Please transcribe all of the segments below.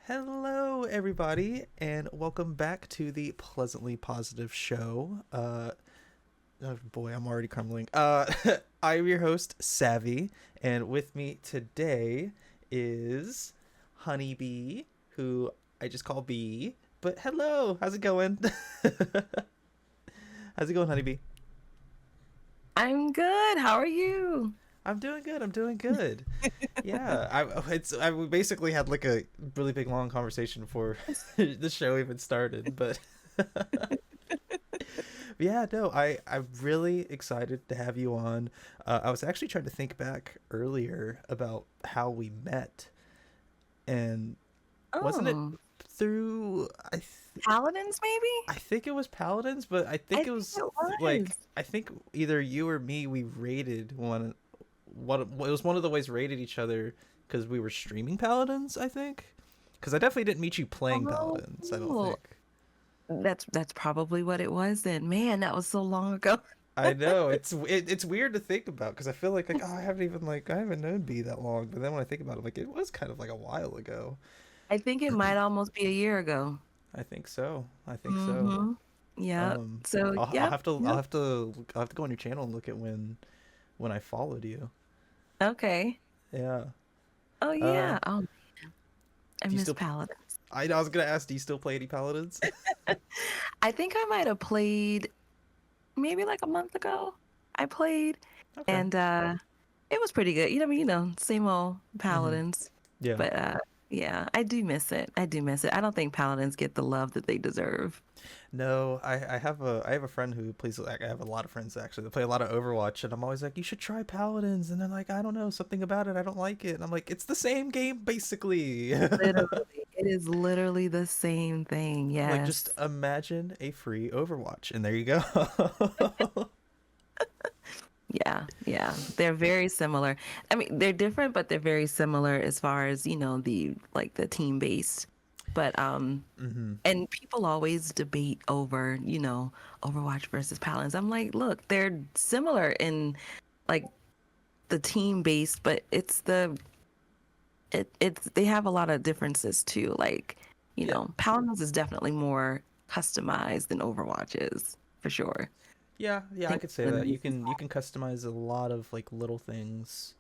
Hello, everybody, and welcome back to the Pleasantly Positive Show. Oh boy, I'm already crumbling. I'm your host, Savvy, and with me today is HoneyBee, who I just call Bee. But hello, how's it going? How's it going, HoneyBee? I'm good. How are you? I'm doing good. I'm doing good. Yeah, I we basically had like a really big long conversation before the show even started, but yeah, no, I'm really excited to have you on. I was actually trying to think back earlier about how we met, and wasn't it Oh, through Paladins, maybe? I think it was Paladins, but I I think it think was it like was. I think either you or me we rated one. What it was one of the ways we rated each other because we were streaming Paladins. I think because I definitely didn't meet you playing Oh, Paladins. I don't cool. think. That's probably what it was then. Man, that was so long ago. I know it's weird to think about because I feel like oh, I haven't known B that long, but then when I think about it, like it was kind of like a while ago. I think it might almost be a year ago. I think so. I think so. Mm-hmm. Yep. Um, So, I'll yep. have to Yep. I'll have to go on your channel and look at when I followed you. Okay. Yeah. Oh, Uh, yeah. Oh, I do you miss still? Paladins. I was gonna ask, do you still play any Paladins? I think I might have played maybe like a month ago. I played Okay. and it was pretty good. Same old Mm-hmm. Paladins. Yeah. But yeah, I do miss it. I do miss it. I don't think Paladins get the love that they deserve. No, I have a friend who plays. Like, I have a lot of friends actually that play a lot of Overwatch, and I'm always like, you should try Paladins, and they're like, I don't know, something about it, I don't like it, and I'm like, it's the same game basically. Literally. It is literally the same thing. Like, just Yes. imagine a free Overwatch, and there you go. Yeah, yeah. They're very similar. I mean, they're different, but they're very similar as far as, the team based. But Mm-hmm. and people always debate over, Overwatch versus Paladins. I'm like, look, they're similar in like the team based, but it's they have a lot of differences too. Like, Yeah, Paladins is definitely more customized than Overwatch is for sure. yeah, I I think could say that Paladins is you can customize a lot of like little things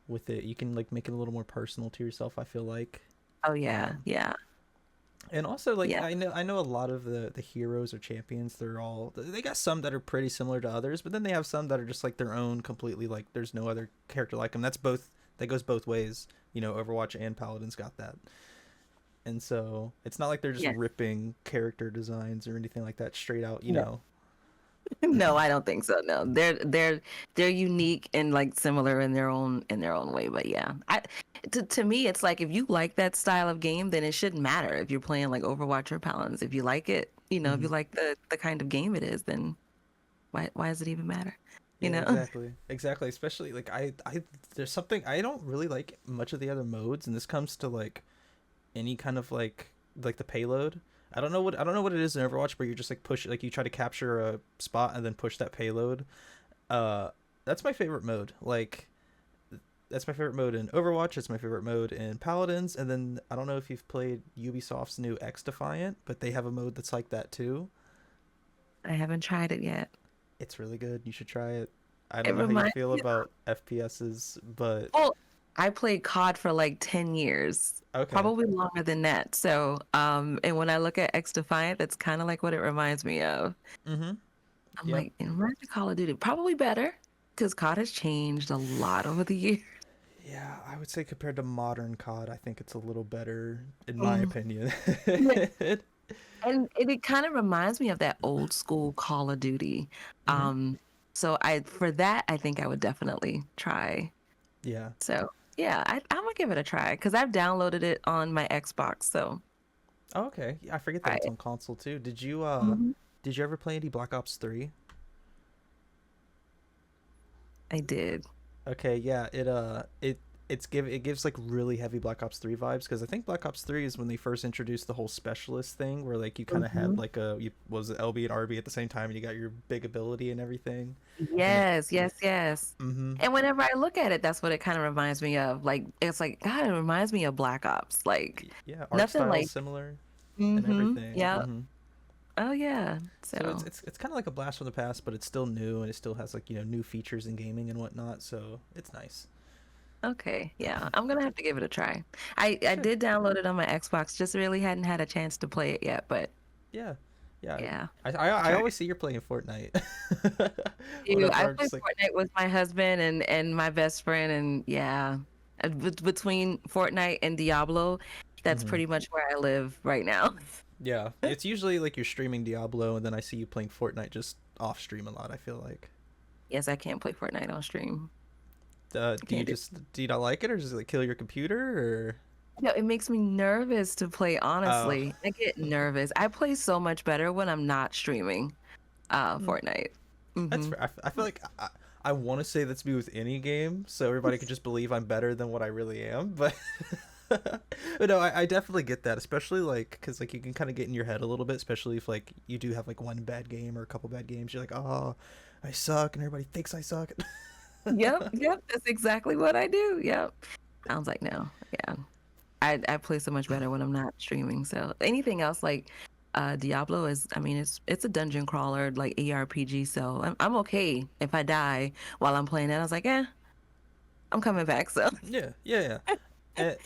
with it. You can like make it a little more personal to yourself. I feel like. oh yeah, Um, yeah, And also, like yeah. I know a lot of the heroes or champions. They got some that are pretty similar to others, but then they have some that are just like their own, completely like there's no other character like them. That goes both ways. You know, Overwatch and Paladins got that, and so it's not like they're just Yes. ripping character designs or anything like that straight out. You No. know. No, I don't think so. No. They're unique and like similar in their own way, but yeah. To me it's like if you like that style of game, then it shouldn't matter if you're playing like Overwatch or Paladins. If you like it, if Hmm. you like the kind of game it is, then why does it even matter? You Yeah, know? exactly, exactly. Especially like there's something I don't really like much of the other modes, and this comes to like any kind of like the payload. I don't know what it is in Overwatch, but you're just like push like you try to capture a spot and then push that payload. Uh, that's my favorite mode. Like that's my favorite mode in Overwatch. It's my favorite mode in Paladins. And then I don't know if you've played Ubisoft's new X Defiant, but they have a mode that's like that too. I haven't tried it yet. It's really good. You should try it. I It don't know how you reminds feel me about FPSs, but well, I played COD for like 10 years, okay. probably longer than that. So, and when I look at X Defiant, that's kind of like what it reminds me of. Mm-hmm. I'm Yep. like, it reminds me of Call of Duty. Probably better because COD has changed a lot over the years. Yeah, I would say compared to modern COD, I think it's a little better in my Mm. opinion. Yeah. And it kind of reminds me of that old school Call of Duty. Hmm. Um, so for that, I think I would definitely try. Yeah. So yeah, I'm gonna give it a try because I've downloaded it on my Xbox. So Oh, okay. Yeah, I forget that try it's it. on console too. Mhm. Did you ever play any Black Ops 3? I did. Okay, yeah, it gives like really heavy Black Ops 3 vibes, because I think Black Ops 3 is when they first introduced the whole specialist thing where like you kind of had Hmm. like a you was it LB and RB at the same time, and you got your big ability and everything. And it Yes, yes, yes. mhm. And whenever I look at it, that's what it kind of reminds me of. Like it's like God, it reminds me of Black Ops. Like Yeah, art nothing style's like similar and mm-hmm. everything. Yeah. Mhm. Oh yeah. So So it's kind of like a blast from the past, but it's still new and it still has like, new features in gaming and whatnot, so it's nice. okay. Yeah. I'm gonna have to give it a try. I Sure. did download it on my Xbox, just really hadn't had a chance to play it yet, but Yeah. Yeah. yeah. I Try. always see you're playing Fortnite. I Whenever I'm play just like, Fortnite with my husband and my best friend, and yeah, between Fortnite and Diablo, that's mhm. pretty much where I live right now. Yeah, it's usually like you're streaming Diablo, and then I see you playing Fortnite just off stream a lot. I feel like. Yes, I can't play Fortnite on stream. I Do you can't do. just do you not like it, or does it like kill your computer, or? No, it makes me nervous to play, Oh, honestly. I get nervous. I play so much better when I'm not streaming hmm, Fortnite. that's Hmm. fair. I feel like I want to say that's me with any game, so everybody could just believe I'm better than what I really am. But but no, I definitely get that, especially like because like you can kind of get in your head a little bit, especially if like you do have like one bad game or a couple bad games. You're like, oh, I suck, and everybody thinks I suck. Yep, yep, that's exactly what I do. Yep. I was like, no, yeah. I play so much better when I'm not streaming. So anything else like Diablo is, I mean, it's a dungeon crawler like ARPG. So I'm okay if I die while I'm playing it. I was like, I'm coming back. So Yeah, yeah, yeah. And,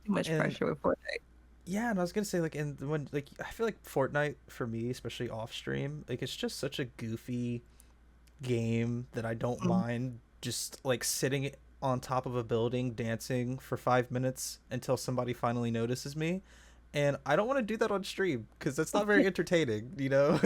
too much and pressure with Fortnite. yeah, and I was gonna say like, and when like I feel like Fortnite for me, especially off stream, like it's just such a goofy game that I don't Mhm. mind just like sitting on top of a building dancing for 5 minutes until somebody finally notices me, and I don't want to do that on stream because that's not very entertaining, you know.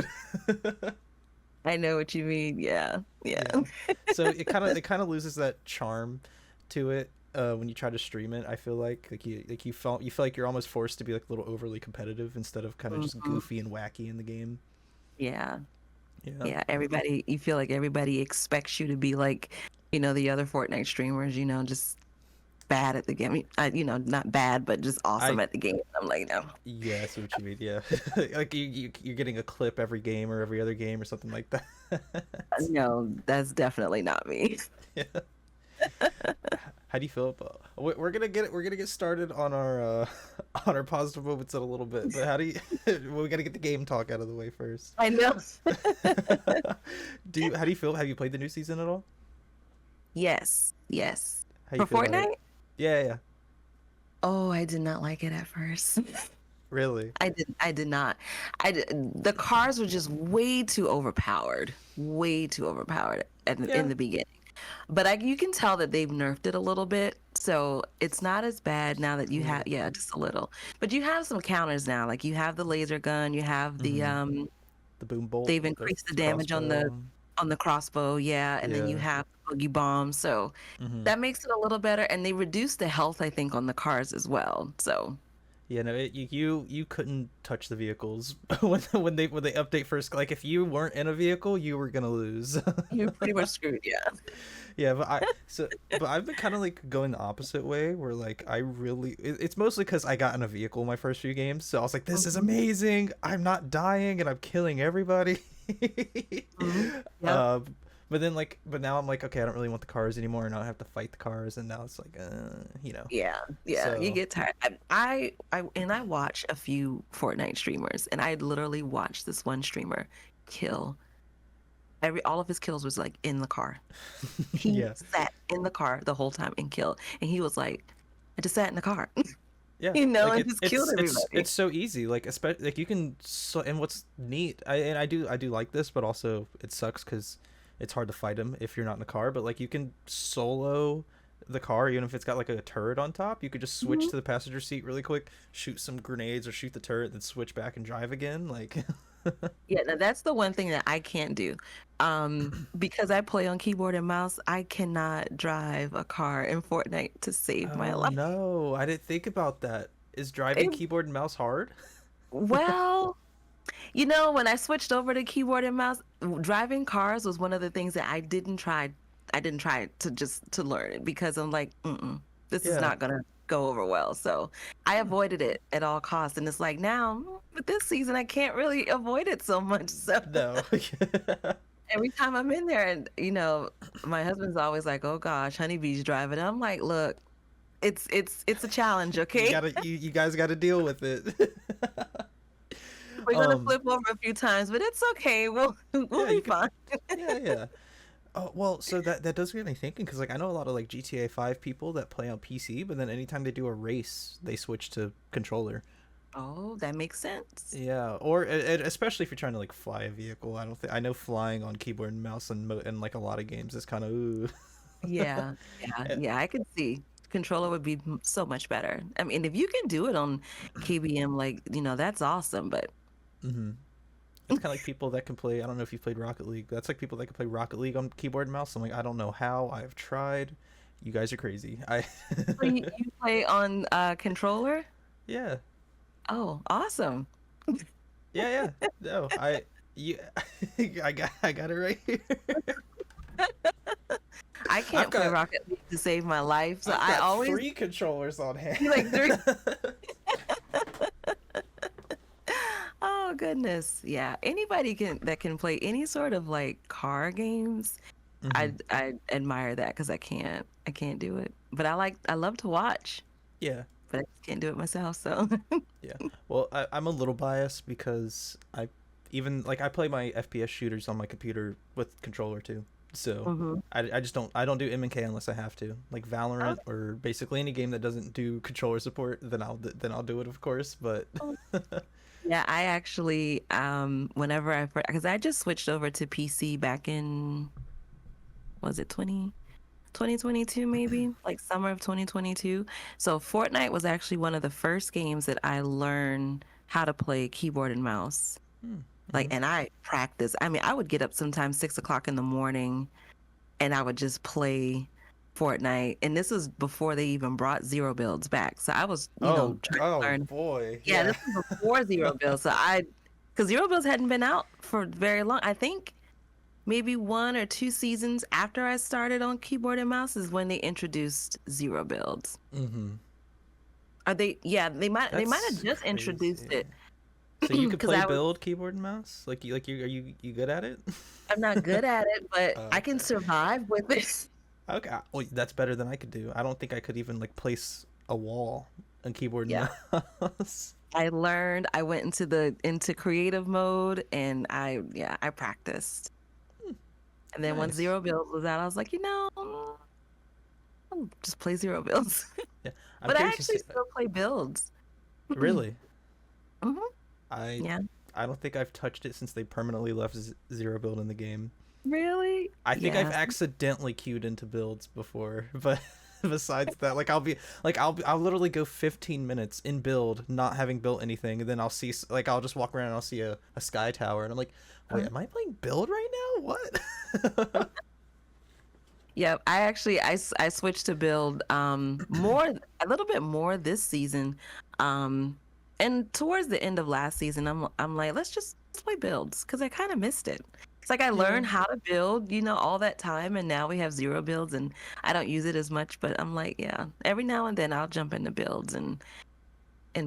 I know what you mean. Yeah, yeah. Yeah, so it kind of loses that charm to it when you try to stream it. I feel like you feel like you're almost forced to be like a little overly competitive instead of kind of just Mhm. goofy and wacky in the game. Yeah, Yeah. yeah. Everybody, you feel like everybody expects you to be like, the other Fortnite streamers. Just bad at the game. I mean, not bad, but just awesome I at the game. I'm like, no, Yeah, I see what you mean. Yeah, like you're getting a clip every game or every other game or something like that. no, that's definitely not me. Yeah. How do you feel about? We're gonna get started on our on our positive moments in a little bit. But how do you? Well, we gotta get the game talk out of the way first. I know. Do you? How do you feel? Have you played the new season at all? Yes, yes. How you For feel about it? Fortnite? Yeah, yeah. Oh, I did not like it at first. Really? I did not. The cars were just way too overpowered. Way too overpowered in Yeah. the beginning. But you can tell that they've nerfed it a little bit. So it's not as bad now that you have, Cool. yeah, just a little. But you have some counters now. Like you have the laser gun, you have Mm-hmm. The boom bolt, they've the increased the damage on the crossbow. crossbow, yeah, and then you Yeah. have the boogie bomb. So Mm-hmm. that makes it a little better. And they reduced the health, I think, on the cars as well. So Yeah, no, you couldn't touch the vehicles when they update first. Like if you weren't in a vehicle, you were gonna lose. you're pretty much screwed, yeah. Yeah, but I've been kind of like going the opposite way, where like it's mostly because I got in a vehicle my first few games, so I was like, this is Mhm. amazing. I'm not dying and I'm killing everybody. Mhm. Yep. uh, but now I'm like, okay, I don't really want the cars anymore, and I don't have to fight the cars, and now it's like, Yeah, yeah, you so. get tired. I watch a few Fortnite streamers, and I literally watched this one streamer kill all of his kills was like in the car. He Yeah. sat in the car the whole time and killed, and he was like, "I just sat in the car," Yeah, like and just killed everybody. it's so easy. Like especially like you can and what's neat, I do like this, but also it sucks because it's hard to fight him if you're not in a car. But like you can solo the car even if it's got like a turret on top. You could just switch Mhm. to the passenger seat really quick, shoot some grenades or shoot the turret, then switch back and drive again. Like, Yeah, now that's the one thing that I can't do. Because I play on keyboard and mouse, I cannot drive a car in Fortnite to save my oh life. no, I didn't think about that. Is driving It, keyboard and mouse hard? well, when I switched over to keyboard and mouse, driving cars was one of the things that I didn't try. I didn't try to learn it because I'm like, mm-mm. This is Yeah. not gonna go over well. So I Hmm. avoided it at all costs. And it's like now with this season, I can't really avoid it so much. So No. every time I'm in there, and my husband's always like, "Oh gosh, honeybee's driving." I'm like, "Look, it's a challenge, You okay? gotta you guys gotta deal with it. We're gonna um flip over a few times, but it's okay. We'll yeah, be you could fine." yeah. Oh well, so that does get me thinking because like I know a lot of like GTA 5 people that play on PC, but then anytime they do a race, they switch to controller. Oh, that makes sense. Yeah, or especially if you're trying to like fly a vehicle. I don't think I know flying on keyboard and mouse and like a lot of games is kind of ooh. Yeah, yeah, yeah. I could see controller would be so much better. I mean, if you can do it on KBM, like that's awesome. But Mm-hmm. It's kind of like people that can play. I don't know if you've played Rocket League. That's like people that can play Rocket League on keyboard and mouse. I'm like, I don't know how. I've tried. You guys are crazy. I. so you play on controller? Yeah, Oh, awesome. yeah. No, you. I got it right here. I I've can't play got Rocket League to save my life, so I've I got always 3 controllers on hand. you like three. Oh goodness, yeah. Anybody that can play any sort of like car games, Hmm. I admire that because I can't do it. But I love to watch, Yeah, but I just can't do it myself. So. yeah. Well, I'm a little biased because I even like I play my FPS shooters on my computer with controller too. So Mhm. I just don't do M&K unless I have to. Like Valorant or basically any game that doesn't do controller support, then I'll do it of course. But Oh. Yeah, I actually whenever because I just switched over to PC back in, was it 2022 maybe? Like summer of 2022. So Fortnite was actually one of the first games that I learned how to play keyboard and mouse. Like, mm-hmm. and I practiced. I mean, I would get up sometimes 6 o'clock in the morning and I would just play Fortnite. And this was before they even brought zero builds back. So I was, trying to Oh learn. boy, Yeah, yeah. this was before zero builds. So because zero builds hadn't been out for very long. I think maybe 1 or 2 seasons after I started on keyboard and mouse is when they introduced zero builds. Mm-hmm. Are they? Yeah, they might have That's just introduced crazy. it So you could because play build keyboard and mouse? Are you good at it? I'm not good at it, but I can Okay. survive with it. Okay. Well, that's better than I could do. I don't think I could even like place a wall on keyboard and Yeah. mouse. I learned, I went into creative mode and I practiced. And then once Nice. zero builds was out, I was like, I'll just play zero builds. Yeah. I'm But I curious to actually see. still play builds. Really? Hmm. I Yeah. I don't think I've touched it since they permanently left zero build in the game. Really? I think I've Yeah. accidentally queued into builds before, but besides that, like I'll literally go 15 minutes in build not having built anything, and then I'll just walk around and I'll see a sky tower, and I'm like, wait, am I playing build right now? What? Yep. I actually I switched to build more a little bit more this season. Um and towards the end of last season I'm like let's play builds because I kind of missed it. It's like I Yeah. learned how to build, all that time and now we have zero builds and I don't use it as much, but I'm like, yeah, every now and then I'll jump into builds and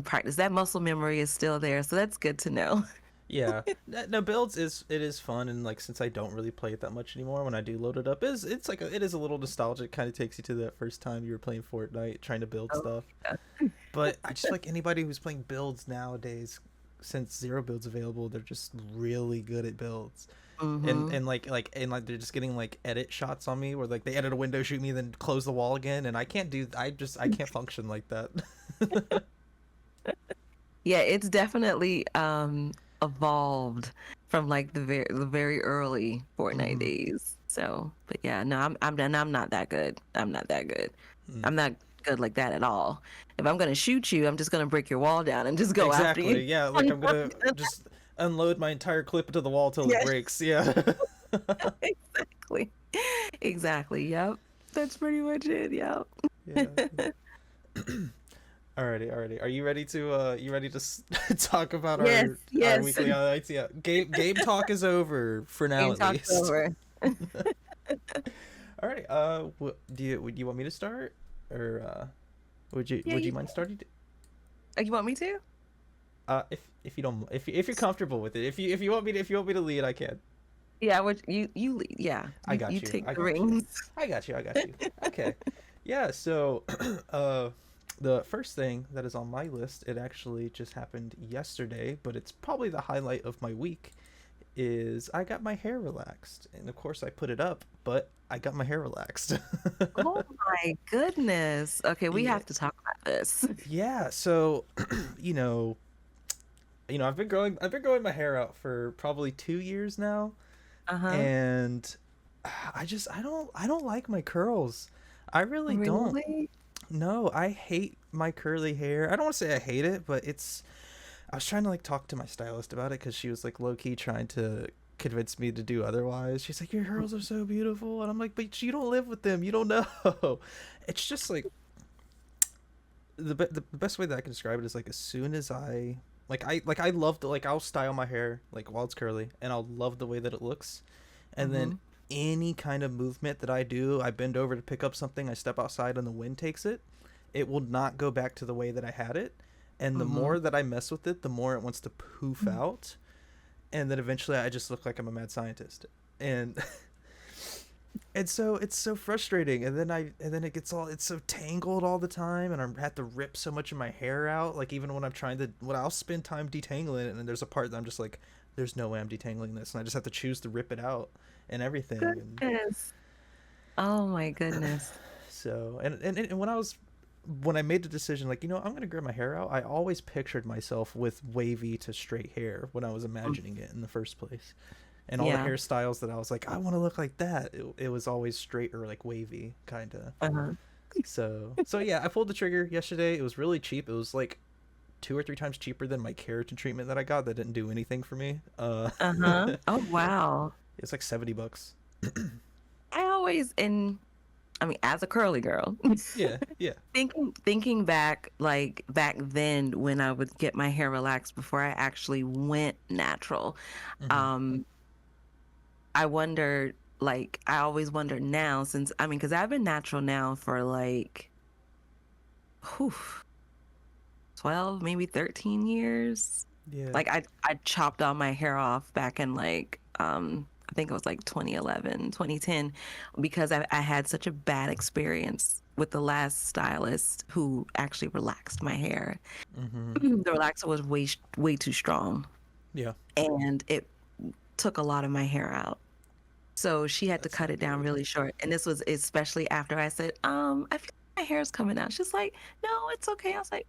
practice. That muscle memory is still there, so that's good to know. Yeah, no, builds is fun, and like since I don't really play it that much anymore, when I do load it up, it is a little nostalgic. Kind of takes you to that first time you were playing Fortnite, trying to build Oh, stuff. yeah. But I just like anybody who's playing builds nowadays, since zero builds available, they're just really good at builds, and Mhm. they're just getting like edit shots on me where like they edit a window, shoot me, then close the wall again, and I can't function like that. Yeah, it's definitely evolved from like the very early Fortnite Hmm. days. So, but yeah, no, I'm not that good. I'm not that good. I'm not good like that at all. If I'm gonna shoot you, I'm just gonna break your wall down and just go after you. Exactly. Yeah, like I'm gonna just unload my entire clip into the wall till it Yeah, breaks. Yeah. exactly. Exactly. Yep. That's pretty much it. Yep. Yeah. Alrighty. Are you ready to talk about Yes, our yes. weekly highlights? Yeah. Game talk is over for now Game at talk's least. over. Alrighty. Do you want me to start? or Yeah, would you you mind starting? you want me to? If you don't, if you're comfortable with it, if you want me to, if you want me to lead, I can. Yeah, would you lead. Yeah, I you got you. take I the got you. reins. I got you. I got you. Okay. Yeah. So, uh, the first thing that is on my list, it actually just happened yesterday, but it's probably the highlight of my week. Is I got my hair relaxed, and of course I put it up, but I got my hair relaxed. Oh my goodness. Okay, we Yeah. have to talk about this. Yeah. So, you know, I've been growing my hair out for probably 2 years now, Uh-huh. and I don't like my curls. I really don't. Really? No, I hate my curly hair. I don't want to say I hate it, but it's. I was trying to like talk to my stylist about it because she was like low key trying to convince me to do otherwise. She's like, "Your curls are so beautiful," and I'm like, "But you don't live with them. You don't know." It's just like the best way that I can describe it is like as soon as I love the like I'll style my hair like while it's curly and I'll love the way that it looks, and then Mm-hmm. any kind of movement that I do, I bend over to pick up something, I step outside and the wind takes it, it will not go back to the way that I had it, and the Mm-hmm. more that I mess with it, the more it wants to poof out, and then eventually I just look like I'm a mad scientist, and and so it's so frustrating, and then it gets all it's so tangled all the time, and I have to rip so much of my hair out, like even when I'm trying to when I'll spend time detangling it, and then there's a part that I'm just like there's no way I'm detangling this, and I just have to choose to rip it out and everything, and Goodness. Oh my goodness. so and when I made the decision, like, I'm gonna grow my hair out, I always pictured myself with wavy to straight hair when I was Mm. imagining it in the first place, and all the Yeah. hairstyles that I was like, I want to look like that. It was always straight or like wavy, kind of. Uh-huh. So yeah, I pulled the trigger yesterday. It was really cheap. It was like 2 or 3 times cheaper than my keratin treatment that I got that didn't do anything for me. Uh-huh. Oh wow. It's like $70. I always and I mean, as a curly girl, Yeah, yeah. thinking back, like back then when I would get my hair relaxed before I actually went natural, Hmm. um, I wondered, like, I always wonder now, since I mean, because I've been natural now for like, whew, 12, maybe 13 years. Yeah. Like I chopped all my hair off back in like I think it was like 2011, 2010, because I had such a bad experience with the last stylist who actually relaxed my hair. Hmm. The relaxer was way too strong Yeah. and it took a lot of my hair out. So she had to That's cut not it down good. really short. And this was especially after I said, I feel like my hair is coming out. She's like, no, it's okay. I was like,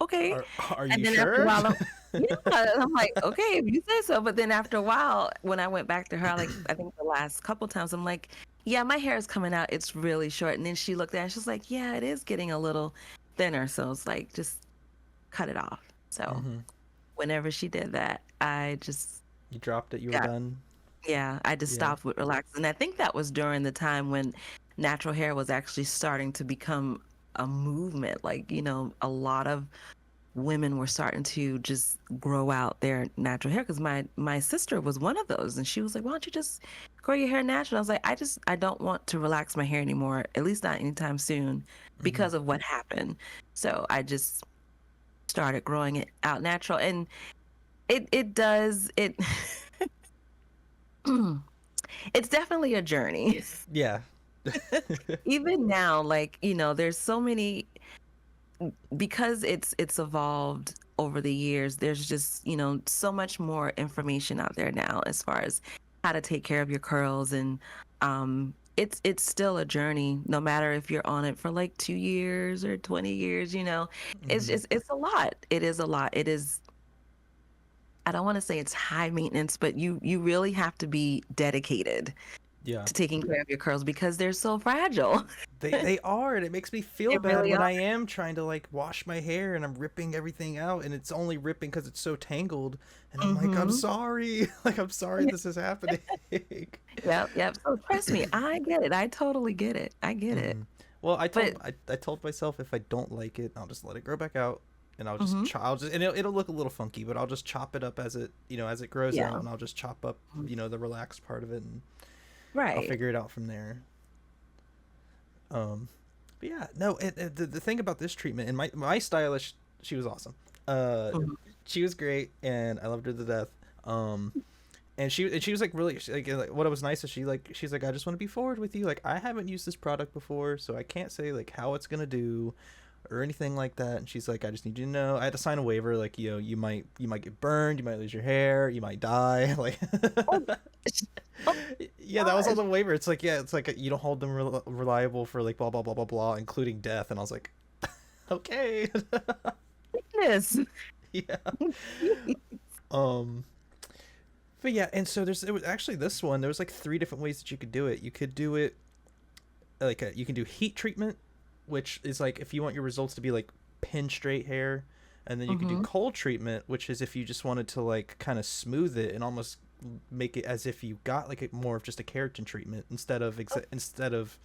okay. Are And you then after a sure? while, yeah, I'm like, okay, if you say so. But then after a while, when I went back to her, like I think the last couple times, I'm like, yeah, my hair is coming out. It's really short. And then she looked at it and she's like, yeah, it is getting a little thinner. So it's like, just cut it off. So Hmm. whenever she did that, I just You dropped it. You were got, done. yeah, I just Yeah. stopped with relaxing. And I think that was during the time when natural hair was actually starting to become a movement. Like, a lot of women were starting to just grow out their natural hair because my sister was one of those and she was like, why don't you just grow your hair natural? I was like, I don't want to relax my hair anymore, at least not anytime soon, Hmm. because of what happened. So I just started growing it out natural, and it does it it's definitely a journey. Yeah. Even now, like, there's so many, because it's evolved over the years. There's just, so much more information out there now as far as how to take care of your curls, and it's still a journey no matter if you're on it for like 2 years or 20 years. It's Hmm. just it's a lot. It is a lot. It is, I don't want to say it's high maintenance, but you really have to be dedicated Yeah. to taking care of your curls because they're so fragile. They are, and it makes me They feel bad really when are. I am trying to like wash my hair and I'm ripping everything out, and it's only ripping because it's so tangled, and I'm like, I'm Hmm. sorry, like I'm sorry this is happening. Yep, yep. So trust me, I get it. I totally get it. I get it. Hmm. Well, But I told myself if I don't like it, I'll just let it grow back out, and hmm I'll just and it'll look a little funky, but I'll just chop it up as it as it grows out, yeah, and I'll just chop up mhm, the relaxed part of it, and I'll right. figure it out from there. Um, But yeah, no, the thing about this treatment and my stylist, she was awesome. Uh, Mhm. she was great, and I loved her to death. Um, and she was like really like what was nice is she's like, I just want to be forward with you. Like, I haven't used this product before, so I can't say like how it's gonna do or anything like that. And she's like, I just need you to know. I had to sign a waiver, like, you might get burned, you might lose your hair, you might die. Like, Oh, oh yeah, that was on gosh, the waiver. It's like, yeah, it's like you don't hold them reliable for like blah blah blah blah blah, including death. And I was like, okay. goodness. Yeah. Um. But yeah, and so it was actually this one. There was like three different ways that you could do it. You could do it like you can do heat treatment, which is like if you want your results to be like pin straight hair, and then you can do Mm-hmm. cold treatment, which is if you just wanted to like kind of smooth it and almost make it as if you got like more of just a keratin treatment instead of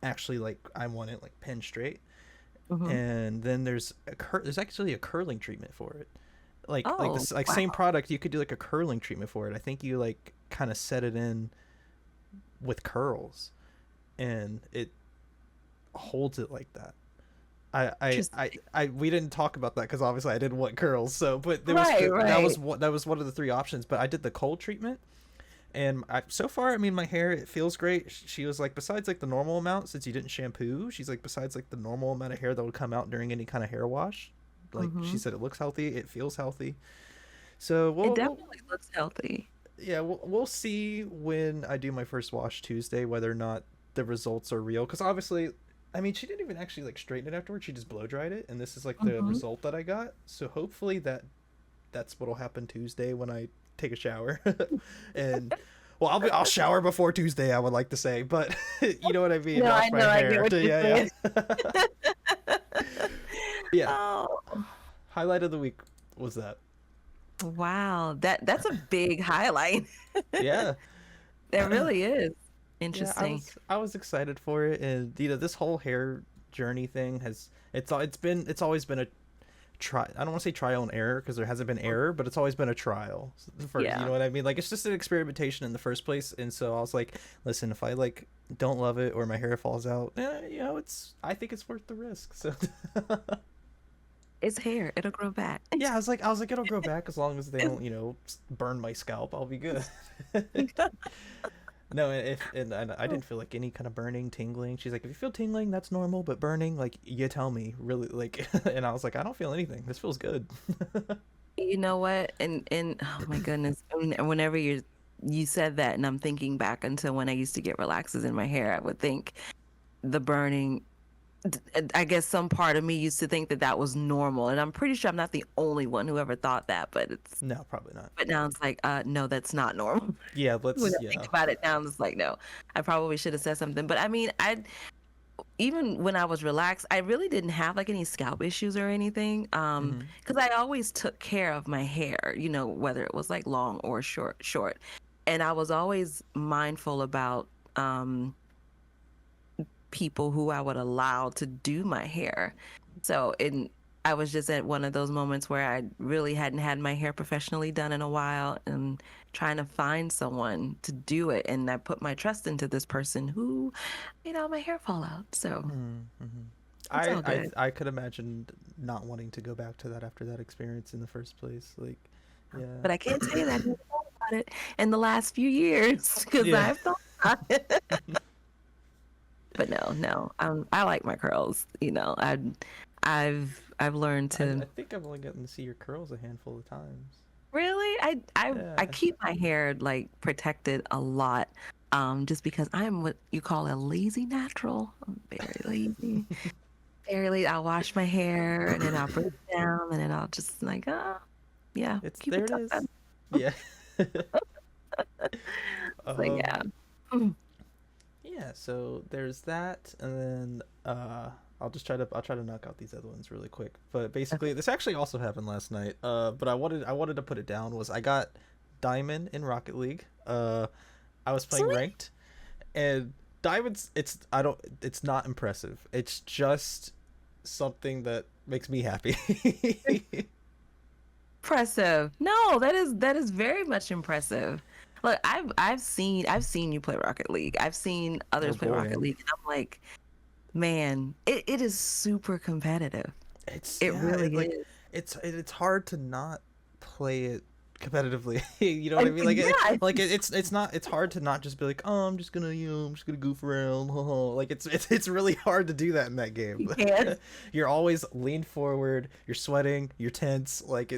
actually like I want it like pin straight. Mm-hmm. And then there's actually a curling treatment for it. Like Oh, this like same wow. product, you could do like a curling treatment for it. I think you like kind of set it in with curls, and it holds it like that. Interesting. We didn't talk about that because obviously I didn't want curls. So, but Right, right. that was one of the three options. But I did the cold treatment, and so far, I mean, my hair, it feels great. She was like, besides like the normal amount, since you didn't shampoo, she's like, besides like the normal amount of hair that would come out during any kind of hair wash, like she Mm-hmm. said, it looks healthy, it feels healthy. So It definitely looks healthy. yeah, we'll see when I do my first wash Tuesday whether or not the results are real. Because obviously, I mean, she didn't even actually like straighten it afterwards. She just blow dried it, and this is like the Mm-hmm. result that I got. So hopefully that's what'll happen Tuesday when I take a shower, and well, I'll shower before Tuesday. I would like to say, but you know what I mean. No, I Wash my know, I get hair. what you're Yeah, saying. yeah, yeah. Oh, Highlight of the week was that. wow. That's a big highlight. Yeah. That really is Yeah, interesting. I was excited for it, and this whole hair journey thing it's always been a try. I don't want to say trial and error because there hasn't been error, but it's always been a trial. You Yeah. know what I mean? Like, it's just an experimentation in the first place, and so I was like, listen, if I like don't love it or my hair falls out, I think it's worth the risk. So It's hair. It'll grow back. yeah, I was like, it'll grow back as long as they don't burn my scalp. I'll be good. No, and I didn't feel like any kind of burning, tingling. She's like, if you feel tingling, that's normal, but burning, like, you tell me, really, like. And I was like, I don't feel anything. This feels good. You know what? And oh my goodness. Whenever you said that, and I'm thinking back until when I used to get relaxers in my hair, I would think the burning. I guess some part of me used to think that that was normal, and I'm pretty sure I'm not the only one who ever thought that. No, probably not. But now it's like, no, that's not normal. Yeah, When I think yeah. about it now, I'm just like, no, I probably should have said something. But I mean, I even when I was relaxed, I really didn't have like any scalp issues or anything. Mm-hmm. Because I always took care of my hair, whether it was like long or short. And I was always mindful about people who I would allow to do my hair. So I was just at one of those moments where I really hadn't had my hair professionally done in a while and trying to find someone to do it. And I put my trust into this person who made all my hair fall out. So Mm-hmm. it's all good. I could imagine not wanting to go back to that after that experience in the first place. Like, yeah. But I can't say that I never thought about it in the last few years because Yeah. I've thought about it. But no, I like my curls. I've learned to. I think I've only gotten to see your curls a handful of times. Really? I Yeah. keep my hair like protected a lot. Just because I'm what you call a lazy natural. I'm very lazy. Very lazy. I'll wash my hair and then I'll put it down and then I'll just like, yeah, It's keep there it it tucked is. up. Yeah. So yeah. um yeah, so there's that, and then I'll try to knock out these other ones really quick. But basically, this actually also happened last night. But I wanted to put it down was I got Diamond in Rocket League. I was playing Sweet. ranked, and Diamond's it's not impressive. It's just something that makes me happy. Impressive. No, that is very much impressive. Look, I've seen you play Rocket League. I've seen Oh others play boy. Rocket League, and I'm like, man, it is super competitive. It's It yeah, really it like is. it's hard to not play it competitively. You know what I And mean? yeah, It's not it's hard to not just be like, oh, I'm just gonna I'm just gonna goof around. Like it's really hard to do that in that game. you can. You're always leaned forward. You're sweating. You're tense. Like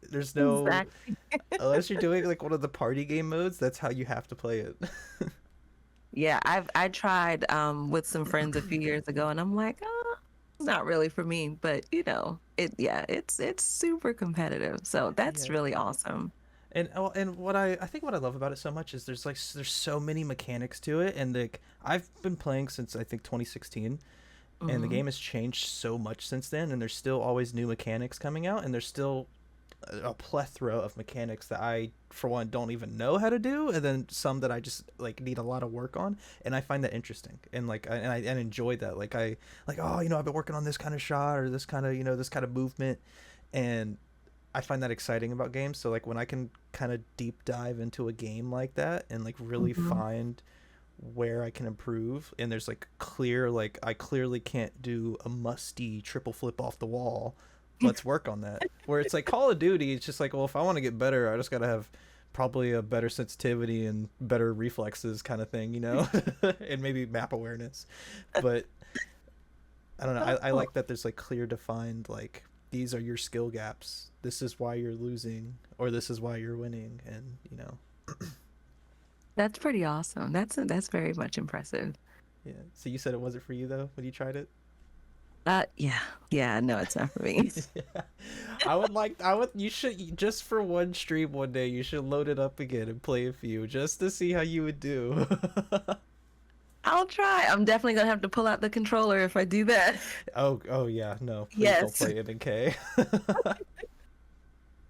there's no Exactly. unless you're doing like one of the party game modes. That's how you have to play it. Yeah, I tried with some friends a few years ago, and I'm like, oh, it's not really for me. But yeah, it's super competitive. So that's Yeah. really awesome. And what I think what I love about it so much is there's so many mechanics to it, and like I've been playing since I think 2016, and the Hmm. game has changed so much since then, and there's still always new mechanics coming out, and there's still a plethora of mechanics that I for one don't even know how to do, and then some that I just like need a lot of work on, and I find that interesting, and I enjoy that. Like I like, oh, I've been working on this kind of shot or this kind of this kind of movement, and I find that exciting about games. So like when I can kind of deep dive into a game like that and like really Hmm. find where I can improve, and there's like clear, like I clearly can't do a musty triple flip off the wall. Let's work on that. Where it's like Call of Duty, it's just like, well, if I want to get better, I just got to have probably a better sensitivity and better reflexes kind of thing, and maybe map awareness. But I don't know. I Oh, like that there's like clear defined like these are your skill gaps. This is why you're losing or this is why you're winning, and that's pretty awesome. That's very much impressive. yeah. So you said it wasn't for you though when you tried it? Yeah, yeah. No, it's not for me. Yeah. I would you should just for one stream one day you should load it up again and play a few just to see how you would do. I'll try. I'm definitely gonna have to pull out the controller if I do that. Oh yeah, no, please don't Yes. play MNK.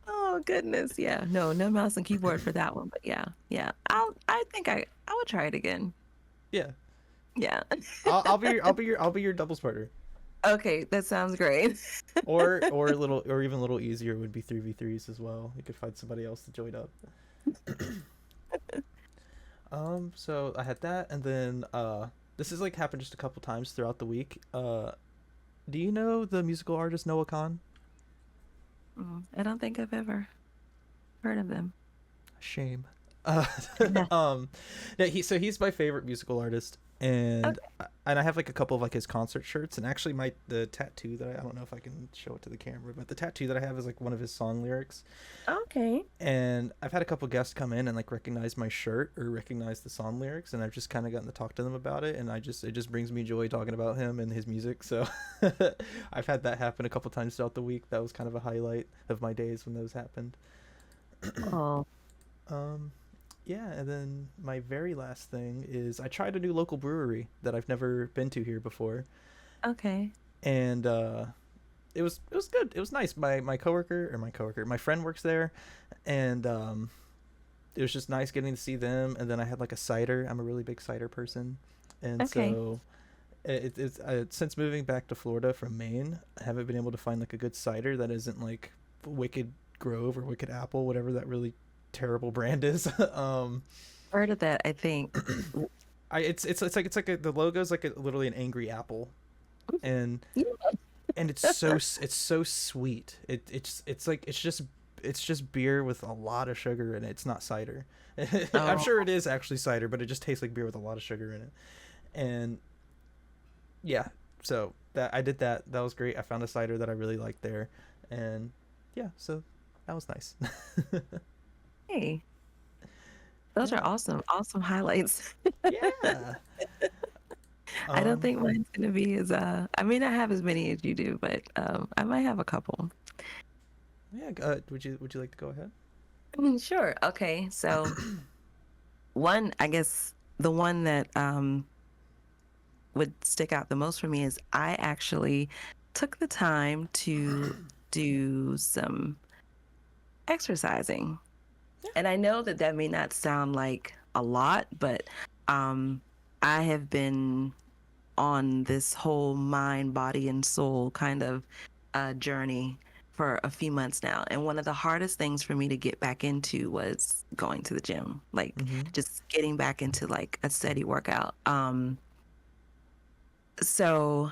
Oh goodness. Yeah. No, no mouse and keyboard for that one. But yeah, yeah. I think I would try it again. Yeah. Yeah. I'll be your doubles partner. Okay, that sounds great. Or a little or even a little easier would be 3v3s as well. You could find somebody else to join up. So I had that, and then this has like happened just a couple times throughout the week. Do you know the musical artist Noah Khan? I don't think I've ever heard of them. Shame. Uh, um, yeah, he's my favorite musical artist, and Okay. I have like a couple of like his concert shirts, and actually the tattoo that I don't know if I can show it to the camera, but the tattoo that I have is like one of his song lyrics, Okay. and I've had a couple guests come in and like recognize my shirt or recognize the song lyrics, and I've just kind of gotten to talk to them about it, and it just brings me joy talking about him and his music. So I've had that happen a couple times throughout the week. That was kind of a highlight of my days when those happened. Oh, Um, yeah, and then my very last thing is I tried a new local brewery that I've never been to here before, okay. and it was good. It was nice. My friend works there, and it was just nice getting to see them. And then I had like a cider. I'm a really big cider person, and Okay. so it's since moving back to Florida from Maine, I haven't been able to find like a good cider that isn't like Wicked Grove or Wicked Apple, whatever that really terrible brand is. Heard of that, I think. I it's like the logo's like literally an angry apple, and Yeah. it's so sweet. It's like it's just beer with a lot of sugar in it. It's not cider. I'm Oh, sure it is actually cider, but it just tastes like beer with a lot of sugar in it. And yeah, so that I did that. That was great. I found a cider that I really liked there, and yeah, so that was nice. hey. Those are Yeah, awesome. Awesome highlights. yeah. I don't Um, think mine's gonna be as I may not have as many as you do, but I might have a couple. yeah. Would you like to go ahead? Sure. Okay. So one, I guess the one that would stick out the most for me is I actually took the time to do some exercising. Yeah. And I know that that may not sound like a lot, but um, I have been on this whole mind, body, and soul kind of journey for a few months now. And one of the hardest things for me to get back into was going to the gym, like Mm-hmm. just getting back into like a steady workout. So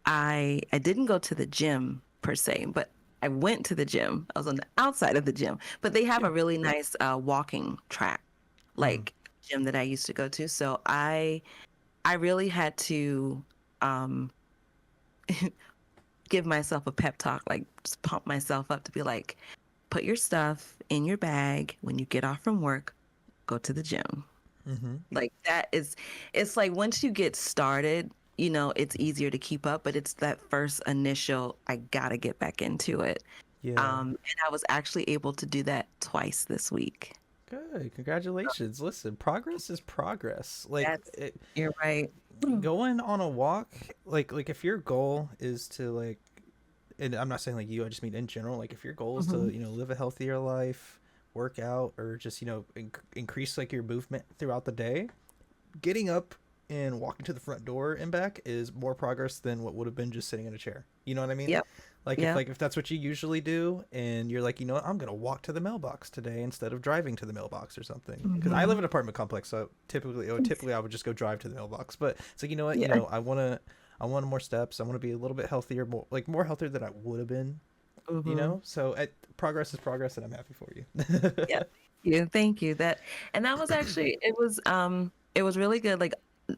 I didn't go to the gym per se, but I went to the gym. I was on the outside of the gym, but they have Yeah. a really nice walking track, Mm. like gym that I used to go to. So I really had to um give myself a pep talk, like just pump myself up to be like, put your stuff in your bag when you get off from work, go to the gym. Mm-hmm. Like that is, it's like once you get started, you know, it's easier to keep up, but it's that first initial, I gotta get back into it. Yeah. And I was actually able to do that twice this week. Good. Congratulations. Listen, progress is progress. That's, you're right. Mm. Going on a walk, like if your goal is to like, and I'm not saying like you, I just mean in general, like if your goal is to, Mhm. live a healthier life, work out, or just, increase like your movement throughout the day, getting up and walking to the front door and back is more progress than what would have been just sitting in a chair. You know what I mean? Yep. Yep. Like if that's what you usually do, and you're like, you know what, I'm gonna walk to the mailbox today instead of driving to the mailbox or something. Because I live Hmm. in an apartment complex, so typically I would just go drive to the mailbox. But it's like, you know what, Yeah. I want more steps. I want to be a little bit healthier, more healthier than I would have been. Hmm. So progress is progress, and I'm happy for you. Yeah. Yeah. Thank you. And that was actually, it was really good. Like